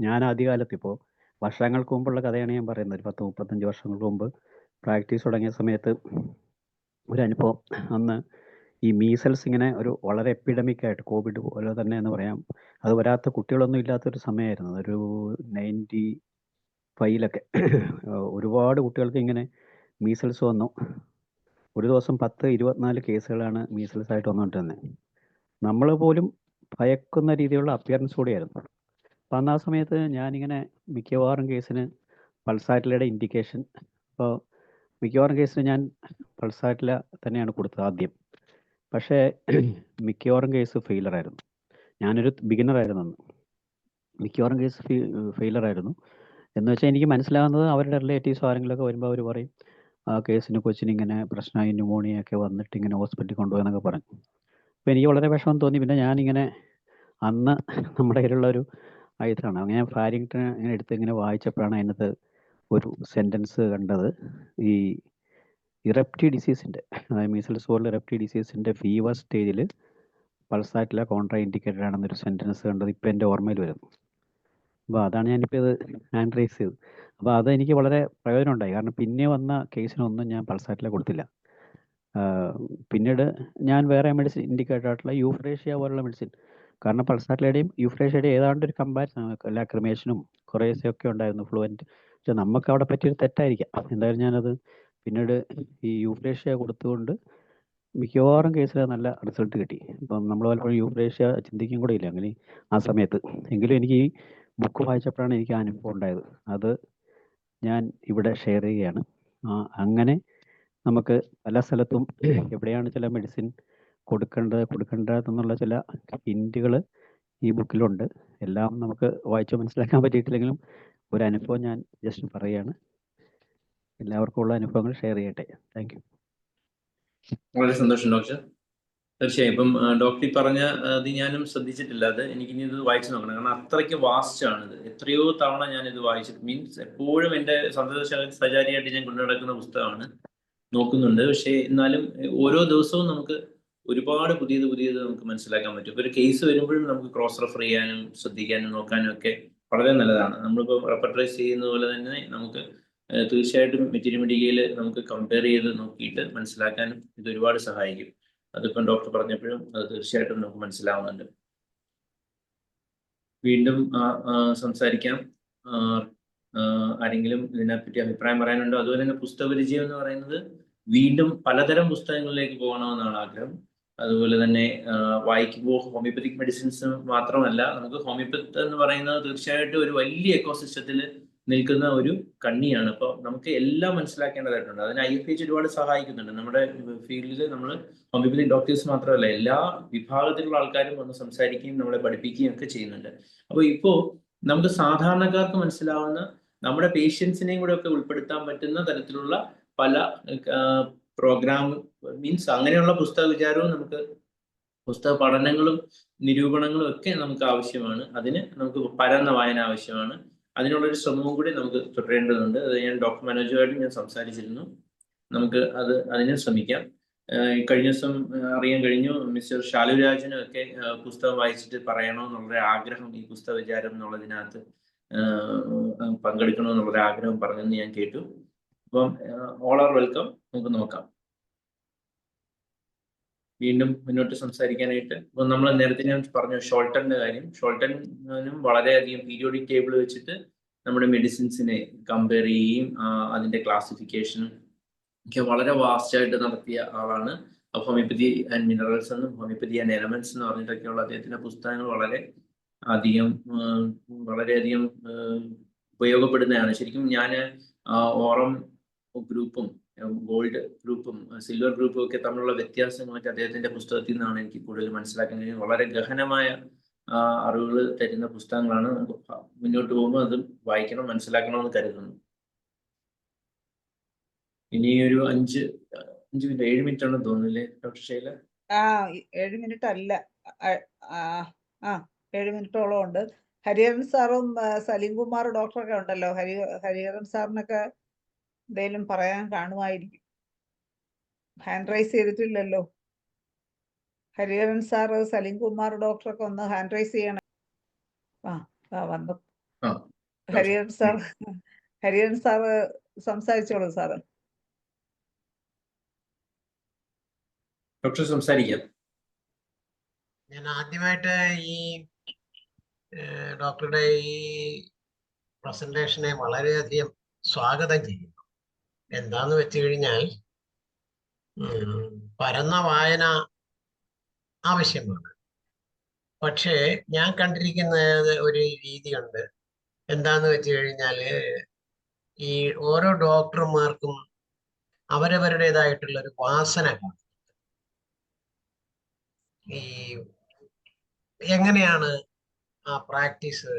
ഞാൻ ആദ്യകാലത്ത്, ഇപ്പോൾ വർഷങ്ങൾക്ക് മുമ്പുള്ള കഥയാണ് ഞാൻ പറയുന്നത്, ഒരു 10-35 വർഷങ്ങൾക്ക് മുമ്പ് പ്രാക്ടീസ് തുടങ്ങിയ സമയത്ത് ഒരു അനുഭവം. അന്ന് ഈ മീസൽസ് ഇങ്ങനെ ഒരു വളരെ എപ്പിഡമിക് ആയിട്ട്, കോവിഡ് പോലെ തന്നെ എന്ന് പറയാം, അത് വരാത്ത കുട്ടികളൊന്നും ഇല്ലാത്തൊരു സമയമായിരുന്നു. ഒരു 95-ലൊക്കെ ഒരുപാട് കുട്ടികൾക്ക് ഇങ്ങനെ മീസൽസ് വന്നു. ഒരു ദിവസം 10-24 കേസുകളാണ് മീസൽസ് ആയിട്ട് വന്നുകൊണ്ടിരുന്നത്. നമ്മൾ പോലും ഭയക്കുന്ന രീതിയിലുള്ള അപ്പിയറൻസ് കൂടിയായിരുന്നു. അപ്പം അന്ന് ആ സമയത്ത് ഞാനിങ്ങനെ മിക്കവാറും കേസിന് പൾസാറ്റിലയുടെ ഇൻഡിക്കേഷൻ, അപ്പോൾ മിക്കവാറും കേസിന് ഞാൻ പൾസാറ്റില തന്നെയാണ് കൊടുത്തത് ആദ്യം. പക്ഷേ മിക്കവാറും കേസ് ഫെയിലറായിരുന്നു. ഞാനൊരു ബിഗിനറായിരുന്നു അന്ന്. മിക്കവാറും കേസ് ഫെയിലറായിരുന്നു. എന്ന് വെച്ചാൽ എനിക്ക് മനസ്സിലാകുന്നത് അവരുടെ റിലേറ്റീവ്സ് ആരെങ്കിലുമൊക്കെ വരുമ്പോൾ അവർ പറയും ആ കേസിന് കൊച്ചിനിങ്ങനെ പ്രശ്നമായി, ന്യൂമോണിയൊക്കെ വന്നിട്ട് ഇങ്ങനെ ഹോസ്പിറ്റലിൽ കൊണ്ടുപോയെന്നൊക്കെ പറഞ്ഞു. അപ്പോൾ എനിക്ക് വളരെ വിഷമം തോന്നി. പിന്നെ ഞാനിങ്ങനെ അന്ന് നമ്മുടെ കയ്യിലുള്ള ഒരു ആയുധമാണ് അങ്ങനെ ഫാരിങ്ടൺ ഇങ്ങനെ എടുത്ത് ഇങ്ങനെ വായിച്ചപ്പോഴാണ് അതിനകത്ത് ഒരു സെൻറ്റൻസ് കണ്ടത്. ഈ ഇറപ്റ്റി ഡിസീസിൻ്റെ, അതായത് മീസൽസ് പോലുള്ള ഇറപ്റ്റി ഡിസീസിൻ്റെ ഫീവർ സ്റ്റേജിൽ പൾസാറ്റില കോൺട്രാ ഇൻഡിക്കേറ്റഡ് ആണെന്നൊരു സെൻറ്റൻസ് കണ്ടത് ഇപ്പോൾ എൻ്റെ ഓർമ്മയിൽ വരുന്നു. അപ്പോൾ അതാണ് ഞാനിപ്പോൾ ഇത് ഹാൻഡ് റൈസ് ചെയ്തത്. അപ്പോൾ അതെനിക്ക് വളരെ പ്രയോജനം ഉണ്ടായി. കാരണം പിന്നെ വന്ന കേസിനൊന്നും ഞാൻ പൾസാറ്റില കൊടുത്തില്ല. പിന്നീട് ഞാൻ വേറെ മെഡിസിൻ ഇൻഡിക്കേറ്റഡ് ആയിട്ടുള്ള യൂഫ്രേഷ്യ പോലുള്ള മെഡിസിൻ കാരണം പൾസാറിലയുടെയും യൂഫ്രേഷ്യയുടെയും ഏതാണ്ട് ഒരു കമ്പാരിസൺ ലാക്രിമേഷനും കുറേശ്ശെയൊക്കെ ഉണ്ടായിരുന്നു ഫ്ലുവൻറ്റ്. പക്ഷെ നമുക്ക് അവിടെ പറ്റിയൊരു തെറ്റായിരിക്കാം. എന്തായാലും ഞാനത് പിന്നീട് ഈ യൂഫ്രേഷ്യ കൊടുത്തുകൊണ്ട് മിക്കവാറും കേസിൽ നല്ല റിസൾട്ട് കിട്ടി. ഇപ്പം നമ്മൾ പലപ്പോഴും യൂഫ്രേഷ്യ ചിന്തിക്കും കൂടെ ഇല്ല അങ്ങനെ ആ സമയത്ത്. എങ്കിലും എനിക്ക് ഈ ബുക്ക് വായിച്ചപ്പോഴാണ് എനിക്ക് ആ അനുഭവം ഉണ്ടായത്. അത് ഞാൻ ഇവിടെ ഷെയർ ചെയ്യുകയാണ്. അങ്ങനെ നമുക്ക് പല സ്ഥലത്തും എവിടെയാണ് ചില മെഡിസിൻ കൊടുക്കേണ്ടതെന്നുള്ള ചില ഹിൻറ്റുകൾ ഈ ബുക്കിലുണ്ട്. എല്ലാം നമുക്ക് വായിച്ച് മനസ്സിലാക്കാൻ പറ്റിയിട്ടില്ലെങ്കിലും ഒരു അനുഭവം ഞാൻ ജസ്റ്റ് പറയുകയാണ്. എല്ലാവർക്കും ഉള്ള അനുഭവങ്ങൾ ഷെയർ ചെയ്യട്ടെ. Thank you. വളരെ സന്തോഷം ഡോക്ടർ. തീർച്ചയായും ഇപ്പം ഡോക്ടർ ഈ പറഞ്ഞ അത് ഞാനും ശ്രദ്ധിച്ചിട്ടില്ല. അത് എനിക്കിനി ഇത് വായിച്ചു നോക്കണം. കാരണം അത്രയ്ക്ക് വാസ്റ്റ് ആണിത്. എത്രയോ തവണ ഞാനിത് വായിച്ചിട്ട് മീൻസ് എപ്പോഴും എൻ്റെ സഹചാരിയായിട്ട് ഞാൻ കൊണ്ടു നടക്കുന്ന പുസ്തകമാണ്, നോക്കുന്നുണ്ട്. പക്ഷേ എന്നാലും ഓരോ ദിവസവും നമുക്ക് ഒരുപാട് പുതിയത് നമുക്ക് മനസ്സിലാക്കാൻ പറ്റും. ഇപ്പോൾ ഒരു കേസ് വരുമ്പോഴും നമുക്ക് ക്രോസ് റെഫർ ചെയ്യാനും ശ്രദ്ധിക്കാനും നോക്കാനും ഒക്കെ വളരെ നല്ലതാണ്. നമ്മളിപ്പോൾ റെപ്പർട്ടറൈസ് ചെയ്യുന്ന പോലെ തന്നെ നമുക്ക് തീർച്ചയായിട്ടും മെറ്റീരിയൽ നമുക്ക് കമ്പയർ ചെയ്ത് നോക്കിയിട്ട് മനസ്സിലാക്കാനും ഇത് ഒരുപാട് സഹായിക്കും. അതിപ്പം ഡോക്ടർ പറഞ്ഞപ്പോഴും അത് തീർച്ചയായിട്ടും നമുക്ക് മനസ്സിലാവുന്നുണ്ട്. വീണ്ടും സംസാരിക്കാം. ആരെങ്കിലും ഇതിനെപ്പറ്റി അഭിപ്രായം പറയാനുണ്ടോ? അതുപോലെ തന്നെ പുസ്തകപരിചയം എന്ന് പറയുന്നത് വീണ്ടും പലതരം പുസ്തകങ്ങളിലേക്ക് പോകണമെന്നാണ് ആഗ്രഹം. അതുപോലെ തന്നെ വായിക്കുമ്പോൾ ഹോമിയോപ്പത്തിക് മെഡിസിൻസ് മാത്രമല്ല, നമുക്ക് ഹോമിയോപ്പത്ത് എന്ന് പറയുന്നത് തീർച്ചയായിട്ടും ഒരു വലിയ എക്കോസിസ്റ്റത്തിൽ നിൽക്കുന്ന ഒരു കണ്ണിയാണ്. അപ്പോൾ നമുക്ക് എല്ലാം മനസ്സിലാക്കേണ്ടതായിട്ടുണ്ട്. അതിന് IFH ഒരുപാട് സഹായിക്കുന്നുണ്ട്. നമ്മുടെ ഫീൽഡിൽ നമ്മൾ ഹോമിയോപ്പത്തിക് ഡോക്ടേഴ്സ് മാത്രമല്ല, എല്ലാ വിഭാഗത്തിലുള്ള ആൾക്കാരും വന്ന് സംസാരിക്കുകയും നമ്മളെ പഠിപ്പിക്കുകയും ഒക്കെ ചെയ്യുന്നുണ്ട്. അപ്പോൾ ഇപ്പോൾ നമുക്ക് സാധാരണക്കാർക്ക് മനസ്സിലാവുന്ന നമ്മുടെ പേഷ്യൻസിനെയും കൂടെ ഒക്കെ ഉൾപ്പെടുത്താൻ പറ്റുന്ന തരത്തിലുള്ള പല പ്രോഗ്രാം മീൻസ് അങ്ങനെയുള്ള പുസ്തക വിചാരവും നമുക്ക് പുസ്തക പഠനങ്ങളും നിരൂപണങ്ങളും ഒക്കെ നമുക്ക് ആവശ്യമാണ്. അതിന് നമുക്ക് പരന്ന വായന ആവശ്യമാണ്. അതിനുള്ളൊരു ശ്രമവും കൂടി നമുക്ക് തുടരേണ്ടതുണ്ട്. അത് ഞാൻ ഡോക്ടർ മനോജുമായിട്ട് ഞാൻ സംസാരിച്ചിരുന്നു. നമുക്ക് അതിന് ശ്രമിക്കാം. കഴിഞ്ഞ ദിവസം അറിയാൻ കഴിഞ്ഞു മിസ്റ്റർ ഷാലുരാജനും ഒക്കെ പുസ്തകം വായിച്ചിട്ട് പറയണമെന്നുള്ളൊരു ആഗ്രഹം ഈ പുസ്തക വിചാരം എന്നുള്ളതിനകത്ത് പങ്കെടുക്കണമെന്നുള്ളൊരു ആഗ്രഹം പറഞ്ഞെന്ന് ഞാൻ കേട്ടു. അപ്പം ഓൾ ആർ വെൽക്കം. നമുക്ക് നോക്കാം വീണ്ടും മുന്നോട്ട് സംസാരിക്കാനായിട്ട്. ഇപ്പം നമ്മൾ നേരത്തെ ഞാൻ പറഞ്ഞു ഷോൾട്ടന്റെ കാര്യം. ഷോൾട്ടനും വളരെയധികം പീരിയോഡിക് ടേബിൾ വെച്ചിട്ട് നമ്മുടെ മെഡിസിൻസിനെ കമ്പയർ ചെയ്യുകയും അതിന്റെ ക്ലാസിഫിക്കേഷനും ഒക്കെ വളരെ വാസ്റ്റായിട്ട് നടത്തിയ ആളാണ്. ഹോമിയോപ്പതി ആൻഡ് മിനറൽസ് എന്നും ഹോമിയോപ്പതി ആൻഡ് എലമെന്റ്സ് എന്ന് പറഞ്ഞിട്ടൊക്കെയുള്ള അദ്ദേഹത്തിന്റെ പുസ്തകങ്ങൾ വളരെയധികം ഉപയോഗപ്പെടുന്നതാണ്. ശരിക്കും ഞാൻ ഓറം ഗ്രൂപ്പും ഗോൾഡ് ഗ്രൂപ്പും സിൽവർ ഗ്രൂപ്പും ഒക്കെ തമ്മിലുള്ള വ്യത്യാസങ്ങളൊക്കെ അദ്ദേഹത്തിന്റെ പുസ്തകത്തിൽ നിന്നാണ് എനിക്ക് കൂടുതൽ മനസ്സിലാക്കാൻ കഴിയുന്നത്. വളരെ ഗഹനമായ അറിവുകൾ തരുന്ന പുസ്തകങ്ങളാണ്. മുന്നോട്ട് പോകുമ്പോൾ അതും വായിക്കണം, മനസ്സിലാക്കണമെന്ന് കരുതുന്നു. ഇനി ഒരു 7 മിനിറ്റ് ആണെന്ന് തോന്നുന്നില്ലേ ഡോക്ടർ ഷൈല? 7 മിനിറ്റ് അല്ല, 7 മിനിറ്റോളം ഉണ്ട്. ഹരിഹരൻ സാറും സലീം കുമാർ ഡോക്ടറൊക്കെ ഉണ്ടല്ലോ. ഹരിഹരൻ സാറിനൊക്കെ എന്തെങ്കിലും പറയാൻ കാണുമായിരിക്കും. ഹാൻഡ് റൈസ് ചെയ്തിട്ടില്ലല്ലോ. ഹരിഹരൻ സാറ് സലീം കുമാർ ഡോക്ടറൊക്കെ ഒന്ന് ഹാൻഡ് റൈസ് ചെയ്യണം. വന്നു ഹരിഹരൻ സാറ് സംസാരിച്ചോളൂ സാറ്. ഡോക്ടർ സംസാരിക്കാം. ഞാൻ ആദ്യമായിട്ട് ഈ ഡോക്ടറുടെ ഈ പ്രസന്റേഷനെ വളരെയധികം സ്വാഗതം ചെയ്യുന്നു. എന്താന്ന് വെച്ച് കഴിഞ്ഞാൽ പരന്ന വായന ആവശ്യമാണ്. പക്ഷേ ഞാൻ കണ്ടിരിക്കുന്ന ഒരു രീതിയുണ്ട്. എന്താന്ന് വെച്ച് കഴിഞ്ഞാൽ ഈ ഓരോ ഡോക്ടർമാർക്കും അവരവരുടേതായിട്ടുള്ളൊരു വാസന കാണും. ഈ എങ്ങനെയാണ് ആ പ്രാക്ടീസ്,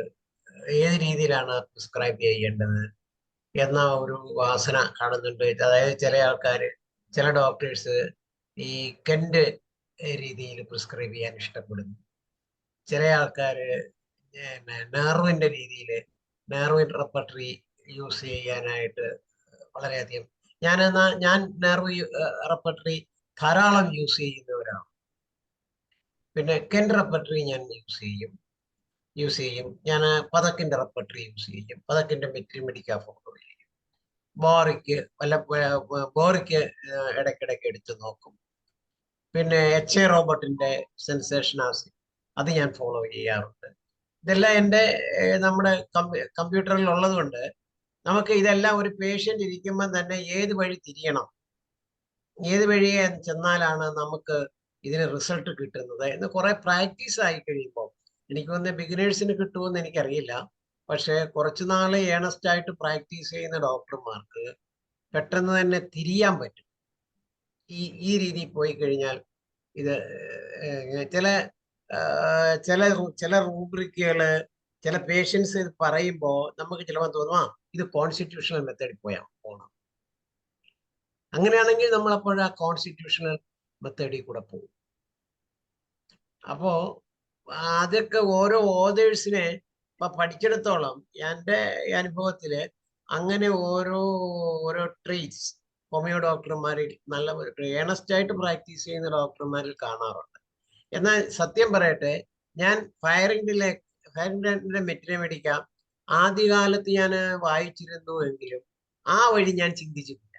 ഏത് രീതിയിലാണ് പ്രിസ്ക്രൈബ് ചെയ്യേണ്ടത് എന്ന ഒരു വാസന കാണുന്നുണ്ട്. അതായത് ചില ഡോക്ടേഴ്സ് ഈ കെൻഡ് രീതിയിൽ പ്രിസ്ക്രൈബ് ചെയ്യാൻ ഇഷ്ടപ്പെടുന്നു. ചില ആൾക്കാർ നെർവിന്റെ രീതിയിൽ നെർവിൻ റെപ്പർട്ടറി യൂസ് ചെയ്യാനായിട്ട് വളരെയധികം ഞാൻ നെർവ് റെപ്പർട്ടറി ധാരാളം യൂസ് ചെയ്യുന്നവരാണ്. പിന്നെ കെൻഡ് റെപ്പർട്ടറി ഞാൻ യൂസ് ചെയ്യും. ഞാൻ പതക്കിന്റെ റെപ്പർട്ടറി യൂസ് ചെയ്യും. പതക്കിന്റെ മെഡിക്ക ഫോട്ടോ ചെയ്യും. ബോറിക്ക് ഇടയ്ക്കിടയ്ക്ക് എടുത്ത് നോക്കും. പിന്നെ HA റോബോട്ടിന്റെ സെൻസേഷൻ അത് ഞാൻ ഫോളോ ചെയ്യാറുണ്ട്. ഇതെല്ലാം എൻ്റെ നമ്മുടെ കമ്പ്യൂട്ടറിൽ ഉള്ളത് കൊണ്ട് നമുക്ക് ഇതെല്ലാം ഒരു പേഷ്യൻ്റ് ഇരിക്കുമ്പോൾ തന്നെ ഏത് വഴി തിരിയണം, ഏത് വഴിയെ ചെന്നാലാണ് നമുക്ക് ഇതിന് റിസൾട്ട് കിട്ടുന്നത് എന്ന് കുറെ പ്രാക്ടീസ് ആയി കഴിയുമ്പോൾ, എനിക്ക് തോന്നുന്നു ബിഗിനേഴ്സിന് കിട്ടുമെന്ന് എനിക്കറിയില്ല, പക്ഷെ കുറച്ചു നാൾ ഏണസ്റ്റ് ആയിട്ട് പ്രാക്ടീസ് ചെയ്യുന്ന ഡോക്ടർമാർക്ക് പെട്ടെന്ന് തന്നെ തിരിയാൻ പറ്റും. ഈ രീതിയിൽ പോയി കഴിഞ്ഞാൽ ഇത് ചില ചില റൂബ്രിക്കുകള് ചില പേഷ്യൻസ് ഇത് പറയുമ്പോൾ നമുക്ക് ചിലപ്പോൾ തോന്നും ഇത് കോൺസ്റ്റിറ്റ്യൂഷണൽ മെത്തേഡിൽ പോകണം. അങ്ങനെയാണെങ്കിൽ നമ്മൾ അപ്പോൾ ആ കോൺസ്റ്റിറ്റ്യൂഷണൽ മെത്തേഡിൽ കൂടെ പോകും. അപ്പോ അതൊക്കെ ഓരോ ഓതേഴ്സിനെ ഇപ്പൊ പഠിച്ചിടത്തോളം എൻ്റെ അനുഭവത്തില് അങ്ങനെ ഓരോ ട്രെയ്റ്റ്സ് ഹോമിയോ ഡോക്ടർമാരിൽ നല്ല ഏണസ്റ്റ് ആയിട്ട് പ്രാക്ടീസ് ചെയ്യുന്ന ഡോക്ടർമാരിൽ കാണാറുണ്ട്. എന്നാൽ സത്യം പറയട്ടെ, ഞാൻ ഫയറിംഗ്ടന്റെ മെറ്റിനമെഡിക്ക ആദ്യകാലത്ത് ഞാൻ വായിച്ചിരുന്നു എങ്കിലും ആ വഴി ഞാൻ ചിന്തിച്ചിട്ടില്ല.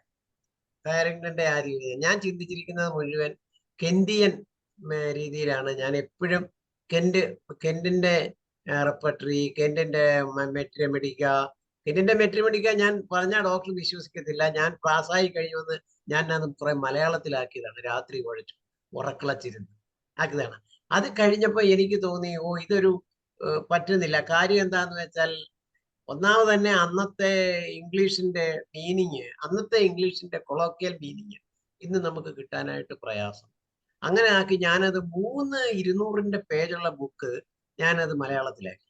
ഫയറിംഗ്ടന്റെ ആ രീതി ഞാൻ ചിന്തിച്ചിരിക്കുന്നത് മുഴുവൻ കെൻഡിയൻ രീതിയിലാണ്. ഞാൻ എപ്പോഴും കെന്റിന്റെ റെപ്പർട്ടറി, കെന്റിന്റെ മെറ്റിനമെഡിക്ക ഞാൻ പറഞ്ഞ ഡോക്ടർ വിശ്വസിക്കത്തില്ല. ഞാൻ പാസ്സായി കഴിയുമെന്ന് ഞാൻ അത് കുറെ മലയാളത്തിലാക്കിയതാണ്, രാത്രി കുഴച്ചു ഉറക്കളച്ചിരുന്ന് ആക്കിയതാണ്. അത് കഴിഞ്ഞപ്പോൾ എനിക്ക് തോന്നി ഇതൊരു പറ്റുന്നില്ല. കാര്യം എന്താന്ന് വെച്ചാൽ, ഒന്നാമത് തന്നെ അന്നത്തെ ഇംഗ്ലീഷിന്റെ കൊളോക്കിയൽ മീനിങ് ഇന്ന് നമുക്ക് കിട്ടാനായിട്ട് പ്രയാസം. അങ്ങനെ ആക്കി ഞാനത് 200 പേജുള്ള ബുക്ക് ഞാനത് മലയാളത്തിലാക്കി.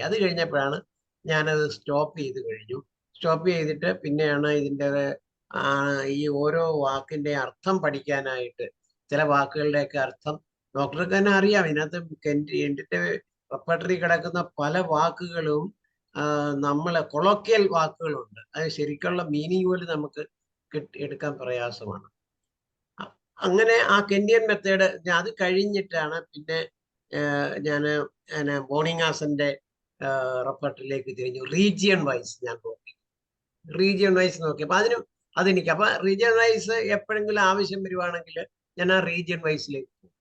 അത് കഴിഞ്ഞപ്പോഴാണ് ഞാനത് സ്റ്റോപ്പ് ചെയ്തിട്ട് പിന്നെയാണ് ഇതിൻ്റെ ഈ ഓരോ വാക്കിന്റെ അർത്ഥം പഠിക്കാനായിട്ട്, ചില വാക്കുകളുടെയൊക്കെ അർത്ഥം ഡോക്ടർക്ക് തന്നെ അറിയാം. ഇതിനകത്ത് എൻ്റെ റെപ്പർട്ടറി കിടക്കുന്ന പല വാക്കുകളും നമ്മളെ കൊളോക്കിയൽ വാക്കുകളുണ്ട്. അത് ശരിക്കുള്ള മീനിങ് പോലും നമുക്ക് എടുക്കാൻ പ്രയാസമാണ്. അങ്ങനെ ആ കെന്റിയൻ മെത്തേഡ് അത് കഴിഞ്ഞിട്ടാണ് പിന്നെ ഞാൻ ബോണിങ്ങാസന്റെ റെപ്പർട്ടറിയിലേക്ക് തിരിഞ്ഞു. റീജിയൺ വൈസ് ഞാൻ നോക്കി. അപ്പൊ അതെനിക്ക് അപ്പൊ റീജിയൺ വൈസ് എപ്പോഴെങ്കിലും ആവശ്യം വരുവാണെങ്കിൽ ഞാൻ ആ റീജിയൺ വൈസിലേക്ക് പോകും.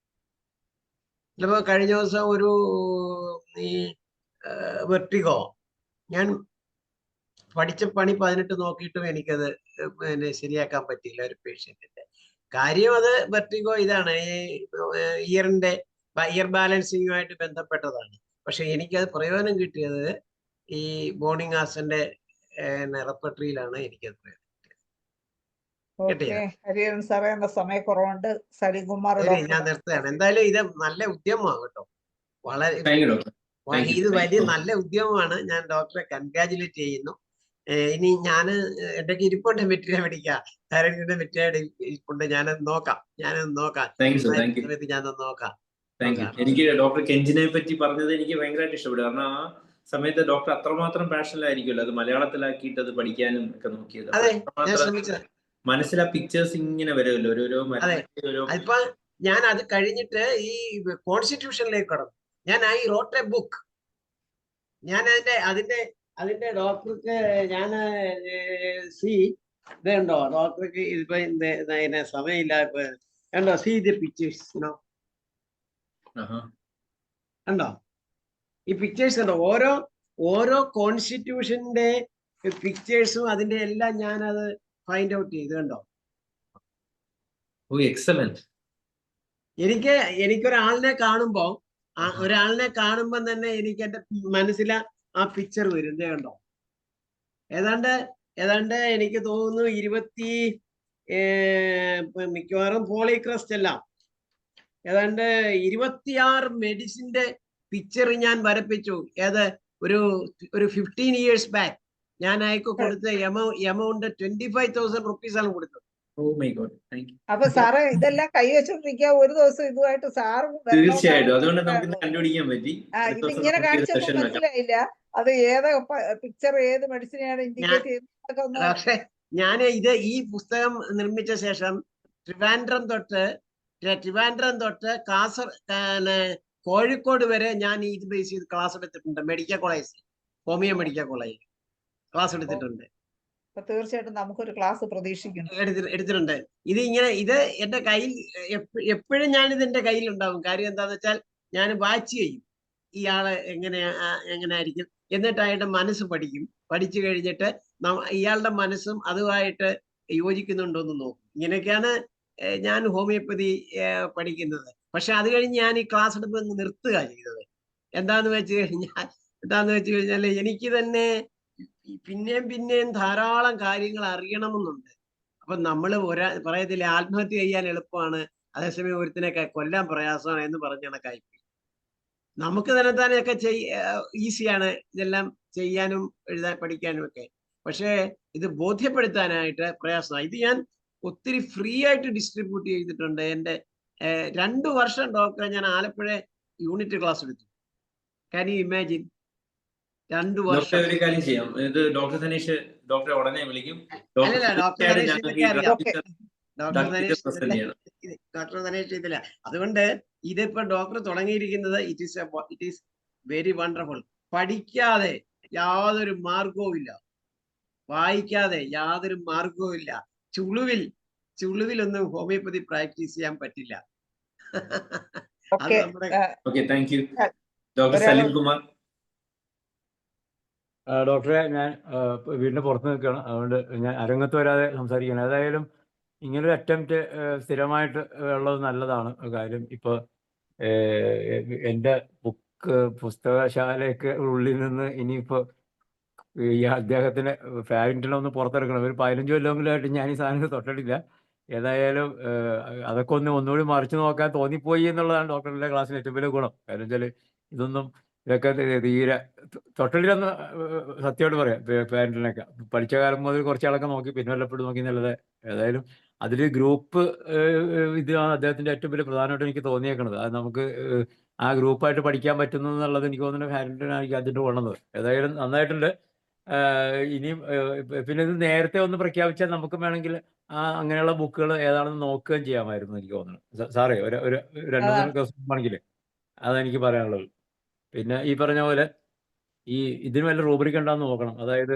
ചിലപ്പോൾ കഴിഞ്ഞ ദിവസം ഒരു ഈ വെർട്ടിഗോ ഞാൻ പഠിച്ച പണി 18 നോക്കിയിട്ടും എനിക്കത് ശരിയാക്കാൻ പറ്റിയില്ല ഒരു പേഷ്യന്റിന്റെ കാര്യം. അത് വെർട്ടിഗോ ഇതാണ്, ഈ ഇയർ ബാലൻസിങ്ങുമായിട്ട് ബന്ധപ്പെട്ടതാണ്. പക്ഷെ എനിക്കത് പ്രയോജനം കിട്ടിയത് ഈ ബോണിങ്ങാസന്റെ റെപ്പർട്ടറിയിലാണ് എനിക്കത് പ്രയോജനം കിട്ടിയത്. ഹരിഹരൻ സാറേ, എന്ന സമയക്കുറവുണ്ട്. സലികുമാർ ഞാൻ നിർത്തുകയാണ്. എന്തായാലും ഇത് നല്ല ഉദ്യമമാണ് കേട്ടോ, വളരെ ഇത് വലിയ നല്ല ഉദ്യമമാണ്. ഞാൻ ഡോക്ടറെ കൺഗ്രാജുലേറ്റ് ചെയ്യുന്നു. ഇനി എന്റെ ഇരിപ്പുണ്ട് മെറ്റിനമെഡിക്ക, ഇരിപ്പുണ്ട്. ഞാനത് നോക്കാം. എനിക്ക് ഡോക്ടർ കെഞ്ചിനെ പറ്റി പറഞ്ഞത് എനിക്ക് ഭയങ്കരമായിട്ട് ഇഷ്ടപ്പെട്ടു. കാരണം ആ സമയത്ത് ഡോക്ടർ അത്രമാത്രം പാഷനിലായിരിക്കുമല്ലോ അത് മലയാളത്തിലാക്കിയിട്ട് അത് പഠിക്കാനും ഒക്കെ നോക്കിയത്. മനസ്സിൽ ആ പിക്ചേഴ്സ് ഇങ്ങനെ വരുമല്ലോ ഓരോ. അതിപ്പോ ഞാൻ അത് കഴിഞ്ഞിട്ട് ഈ കോൺസ്റ്റിറ്റ്യൂഷനിലേക്ക് കടന്നു. ഞാൻ ഐ റോട്ട് എ ബുക്ക്. ഞാൻ അതിന്റെ ഡോക്ടർക്ക് ഞാൻ ഇതുണ്ടോ, ഡോക്ടർക്ക് ഇപ്പൊ സമയമില്ല. കണ്ടോ, സീ ദി പിക്ചേഴ്സ് കണ്ടോ, ഈ പിക്ചേഴ്സ് കണ്ടോ, ഓരോ കോൺസ്റ്റിറ്റ്യൂഷന്റെ പിക്ചേഴ്സും അതിന്റെ എല്ലാം ഞാനത് ഫൈൻഡ് ഔട്ട് ചെയ്ത്. കണ്ടോ, എനിക്കൊരാളിനെ കാണുമ്പോ തന്നെ എനിക്ക് എന്റെ മനസ്സിൽ ആ പിക്ചർ വരും. കണ്ടോ, ഏതാണ്ട് എനിക്ക് തോന്നുന്നു മിക്കവാറും പോളിക്രസ്റ്റ് എല്ലാം ഏതാണ്ട് 26 മെഡിസിന്റെ പിക്ചർ ഞാൻ വരപ്പിച്ചു. ഒരു 15 years ബാക്ക് ഞാൻ അയക്ക് കൊടുത്ത എമൗണ്ട് 25,000 റുപ്പീസാണ് കൊടുത്തത്. അപ്പൊ സാറ് ഇതെല്ലാം കൈവച്ചോണ്ടിരിക്കുക, ഒരു ദിവസം ഇതുമായിട്ട് സാറ് തീർച്ചയായിട്ടും. അതുകൊണ്ട് നമുക്ക് കണ്ടുപിടിക്കാൻ പറ്റി. ഇതിങ്ങനെ കാണിച്ചൊന്നും മനസ്സിലായില്ല അത് ഏത് പിക്ചർ ഏത് മെഡിസിനെയാണ് ഇൻഡിക്കേറ്റ് ചെയ്യുന്നത്. പക്ഷെ ഞാൻ ഈ പുസ്തകം നിർമ്മിച്ച ശേഷം ട്രിവാൻഡ്രം തൊട്ട് കോഴിക്കോട് വരെ ഞാൻ ഇത് ബേസ് ചെയ്ത് ക്ലാസ് എടുത്തിട്ടുണ്ട്. മെഡിക്കൽ കോളേജ്, ഹോമിയോ മെഡിക്കൽ കോളേജിൽ ക്ലാസ് എടുത്തിട്ടുണ്ട്. തീർച്ചയായിട്ടും നമുക്കൊരു ക്ലാസ് പ്രതീക്ഷിക്കുന്നു. എടുത്തിട്ടുണ്ട്. ഇത് എന്റെ കയ്യിൽ എപ്പോഴും ഞാനിത് എന്റെ കയ്യിൽ ഉണ്ടാവും. കാര്യം എന്താന്ന് വെച്ചാൽ ഞാൻ വാച്ച് ചെയ്യും ഇയാള് എങ്ങനെ ആയിരിക്കും. എന്നിട്ട് അയാളുടെ മനസ്സ് പഠിക്കും. പഠിച്ചു കഴിഞ്ഞിട്ട് ഇയാളുടെ മനസ്സും അതുമായിട്ട് യോജിക്കുന്നുണ്ടോ എന്ന് നോക്കും. ഇങ്ങനെയൊക്കെയാണ് ഞാൻ ഹോമിയോപ്പതി പഠിക്കുന്നത്. പക്ഷെ അത് കഴിഞ്ഞ് ഞാൻ ഈ ക്ലാസ് എടുപ്പ് നിർത്തുക ചെയ്തത്. എന്താന്ന് വെച്ച് കഴിഞ്ഞാൽ എനിക്ക് തന്നെ പിന്നെയും ധാരാളം കാര്യങ്ങൾ അറിയണമെന്നുണ്ട്. അപ്പൊ നമ്മൾ പറയത്തില്ല, ആത്മഹത്യ ചെയ്യാൻ എളുപ്പമാണ്, അതേസമയം ഒരുത്തിനൊക്കെ കൊല്ലാൻ പ്രയാസമാണ് എന്ന് പറഞ്ഞ കണക്കായി. നമുക്ക് തന്നെത്താനെയൊക്കെ ഈസിയാണ് ഇതെല്ലാം ചെയ്യാനും എഴുതാൻ പഠിക്കാനും ഒക്കെ. പക്ഷേ ഇത് ബോധ്യപ്പെടുത്താനായിട്ട് പ്രയാസമാണ്. ഇത് ഞാൻ ഒത്തിരി ഫ്രീ ആയിട്ട് ഡിസ്ട്രിബ്യൂട്ട് ചെയ്തിട്ടുണ്ട്. എൻ്റെ 2 വർഷം ഡോക്ടറെ ഞാൻ ആലപ്പുഴ യൂണിറ്റ് ക്ലാസ് എടുത്തു. Can you imagine? 2 വർഷം. ഒരു കാര്യം ചെയ്യാം, ഇത് ഡോക്ടർ സനീഷ് ഡോക്ടറെ ഉടനെ വിളിക്കും. അല്ലല്ല, ഡോക്ടർ സനീഷ് ഇതൊക്കെ അറിയാം. ഡോക്ടർ സനീഷ് ഇതില്ല. അതുകൊണ്ട് ഇതിപ്പോ ഡോക്ടർ തുടങ്ങിയിരിക്കുന്നത് ഇറ്റ് ഈസ് വെരി വണ്ടർഫുൾ. പഠിക്കാതെ യാതൊരു മാർഗവും ഇല്ല, വായിക്കാതെ യാതൊരു മാർഗവും ഇല്ല. ചുളുവിലൊന്നും ഹോമിയോപ്പതി പ്രാക്ടീസ് ചെയ്യാൻ പറ്റില്ല. Thank you. Doctor Saleem Kumar. ഡോക്ടറെ, ഞാൻ വീടിന് പുറത്ത് നിൽക്കുകയാണ്, അതുകൊണ്ട് ഞാൻ അരങ്ങത്ത് വരാതെ സംസാരിക്കുകയാണ്. ഏതായാലും ഇങ്ങനൊരു അറ്റംപ്റ്റ് സ്ഥിരമായിട്ട് ഉള്ളത് നല്ലതാണ്. കാര്യം ഇപ്പോൾ എൻ്റെ പുസ്തകശാലയ്ക്ക് ഉള്ളിൽ നിന്ന് ഇനിയിപ്പോൾ ഈ അദ്ദേഹത്തിന് ഫാരിങ്ടൺ പുറത്തിറക്കണം. ഒരു 15 കൊല്ലമെങ്കിലായിട്ട് ഞാൻ ഈ സാധനങ്ങൾ തൊട്ടിട്ടില്ല. ഏതായാലും അതൊക്കെ ഒന്നുകൂടി മറിച്ച് നോക്കാൻ തോന്നിപ്പോയി എന്നുള്ളതാണ് ഡോക്ടറുടെ ക്ലാസ്സിൽ ഏറ്റവും വലിയ ഗുണം. കാരണം വെച്ചാൽ ഇതൊക്കെ തീരെ തൊട്ടില്ലെന്ന് സത്യമായിട്ട് പറയാം. ഫാരിങ്ടണൊക്കെ പഠിച്ച കാലം മുതൽ കുറച്ചാളൊക്കെ നോക്കി, പിന്നെ വല്ലപ്പോഴും നോക്കി എന്നുള്ളത്. ഏതായാലും അതിൽ ഗ്രൂപ്പ് ഇതാണ് അദ്ദേഹത്തിൻ്റെ ഏറ്റവും വലിയ പ്രധാനമായിട്ട് എനിക്ക് തോന്നിയേക്കുന്നത്. അത് നമുക്ക് ആ ഗ്രൂപ്പായിട്ട് പഠിക്കാൻ പറ്റുന്നു എന്നുള്ളത് എനിക്ക് തോന്നുന്നു ഫാരിങ്ടണായിരിക്കും അതിൻ്റെ കൊണ്ടുവന്നത്. ഏതായാലും നന്നായിട്ടുണ്ട്. ഇനിയും പിന്നെ ഇത് നേരത്തെ ഒന്ന് പ്രഖ്യാപിച്ചാൽ നമുക്ക് വേണമെങ്കിൽ അങ്ങനെയുള്ള ബുക്കുകൾ ഏതാണെന്ന് നോക്കുകയും ചെയ്യാമായിരുന്നു എനിക്ക് തോന്നുന്നു. സാറേ, ഒരു 2-3 ദിവസം ആണെങ്കിൽ അതെനിക്ക് പറയാനുള്ളത്. പിന്നെ ഈ പറഞ്ഞ പോലെ ഇതിന് വല്ല റൂബ്രിക് ഉണ്ടാന്ന് നോക്കണം. അതായത്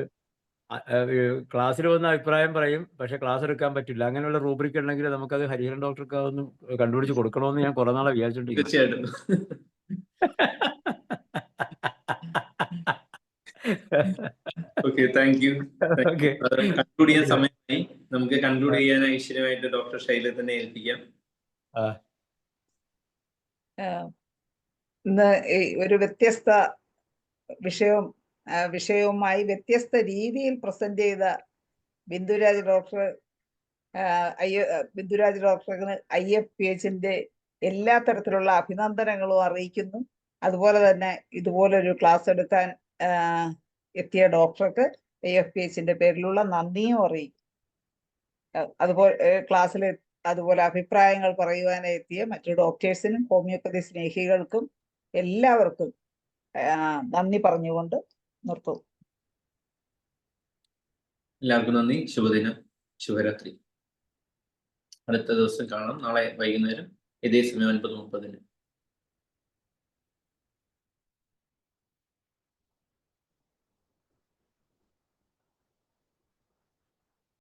ക്ലാസ്സിൽ വന്ന അഭിപ്രായം പറയും, പക്ഷെ ക്ലാസ് എടുക്കാൻ പറ്റില്ല. അങ്ങനെയുള്ള റൂബ്രിക് ഉണ്ടെങ്കിൽ നമുക്കത് ഹരിഹരൻ ഡോക്ടർക്ക് അതൊന്ന് കണ്ടുപിടിച്ച് കൊടുക്കണമെന്ന് ഞാൻ കുറെ നാളെ വിചാരിച്ചോണ്ടിരിക്കുന്നു. തീർച്ചയായിട്ടും. Thank you. കൺക്ലൂഡ് ചെയ്യാൻ സമയമായി. നമുക്ക് കൺക്ലൂഡ് ചെയ്യാൻ ഐശ്വര്യമായിട്ട് ഡോക്ടർ ശൈലത്തിനെ ഏൽപ്പിക്കാം. ഇന്ന് ഒരു വ്യത്യസ്ത വിഷയവുമായി വ്യത്യസ്ത രീതിയിൽ പ്രസന്റ് ചെയ്ത ബിന്ദുരാജ് ഡോക്ടറിന് IFPHന്റെ എല്ലാ തരത്തിലുള്ള അഭിനന്ദനങ്ങളും അറിയിക്കുന്നു. അതുപോലെ തന്നെ ഇതുപോലൊരു ക്ലാസ് എടുക്കാൻ എത്തിയ ഡോക്ടർക്ക് IFPHന്റെ പേരിലുള്ള നന്ദിയും അറിയിക്കും. അതുപോലെ അഭിപ്രായങ്ങൾ പറയുവാനായി എത്തിയ മറ്റു ഡോക്ടേഴ്സിനും ഹോമിയോപ്പതി സ്നേഹികൾക്കും എല്ലാവർക്കും നന്ദി പറഞ്ഞുകൊണ്ട് നിർത്തും. എല്ലാവർക്കും നന്ദി. ശുഭദിനം, ശുഭരാത്രി. അടുത്ത ദിവസം കാണാം. നാളെ വൈകുന്നേരം ഇതേ സമയം 9:30.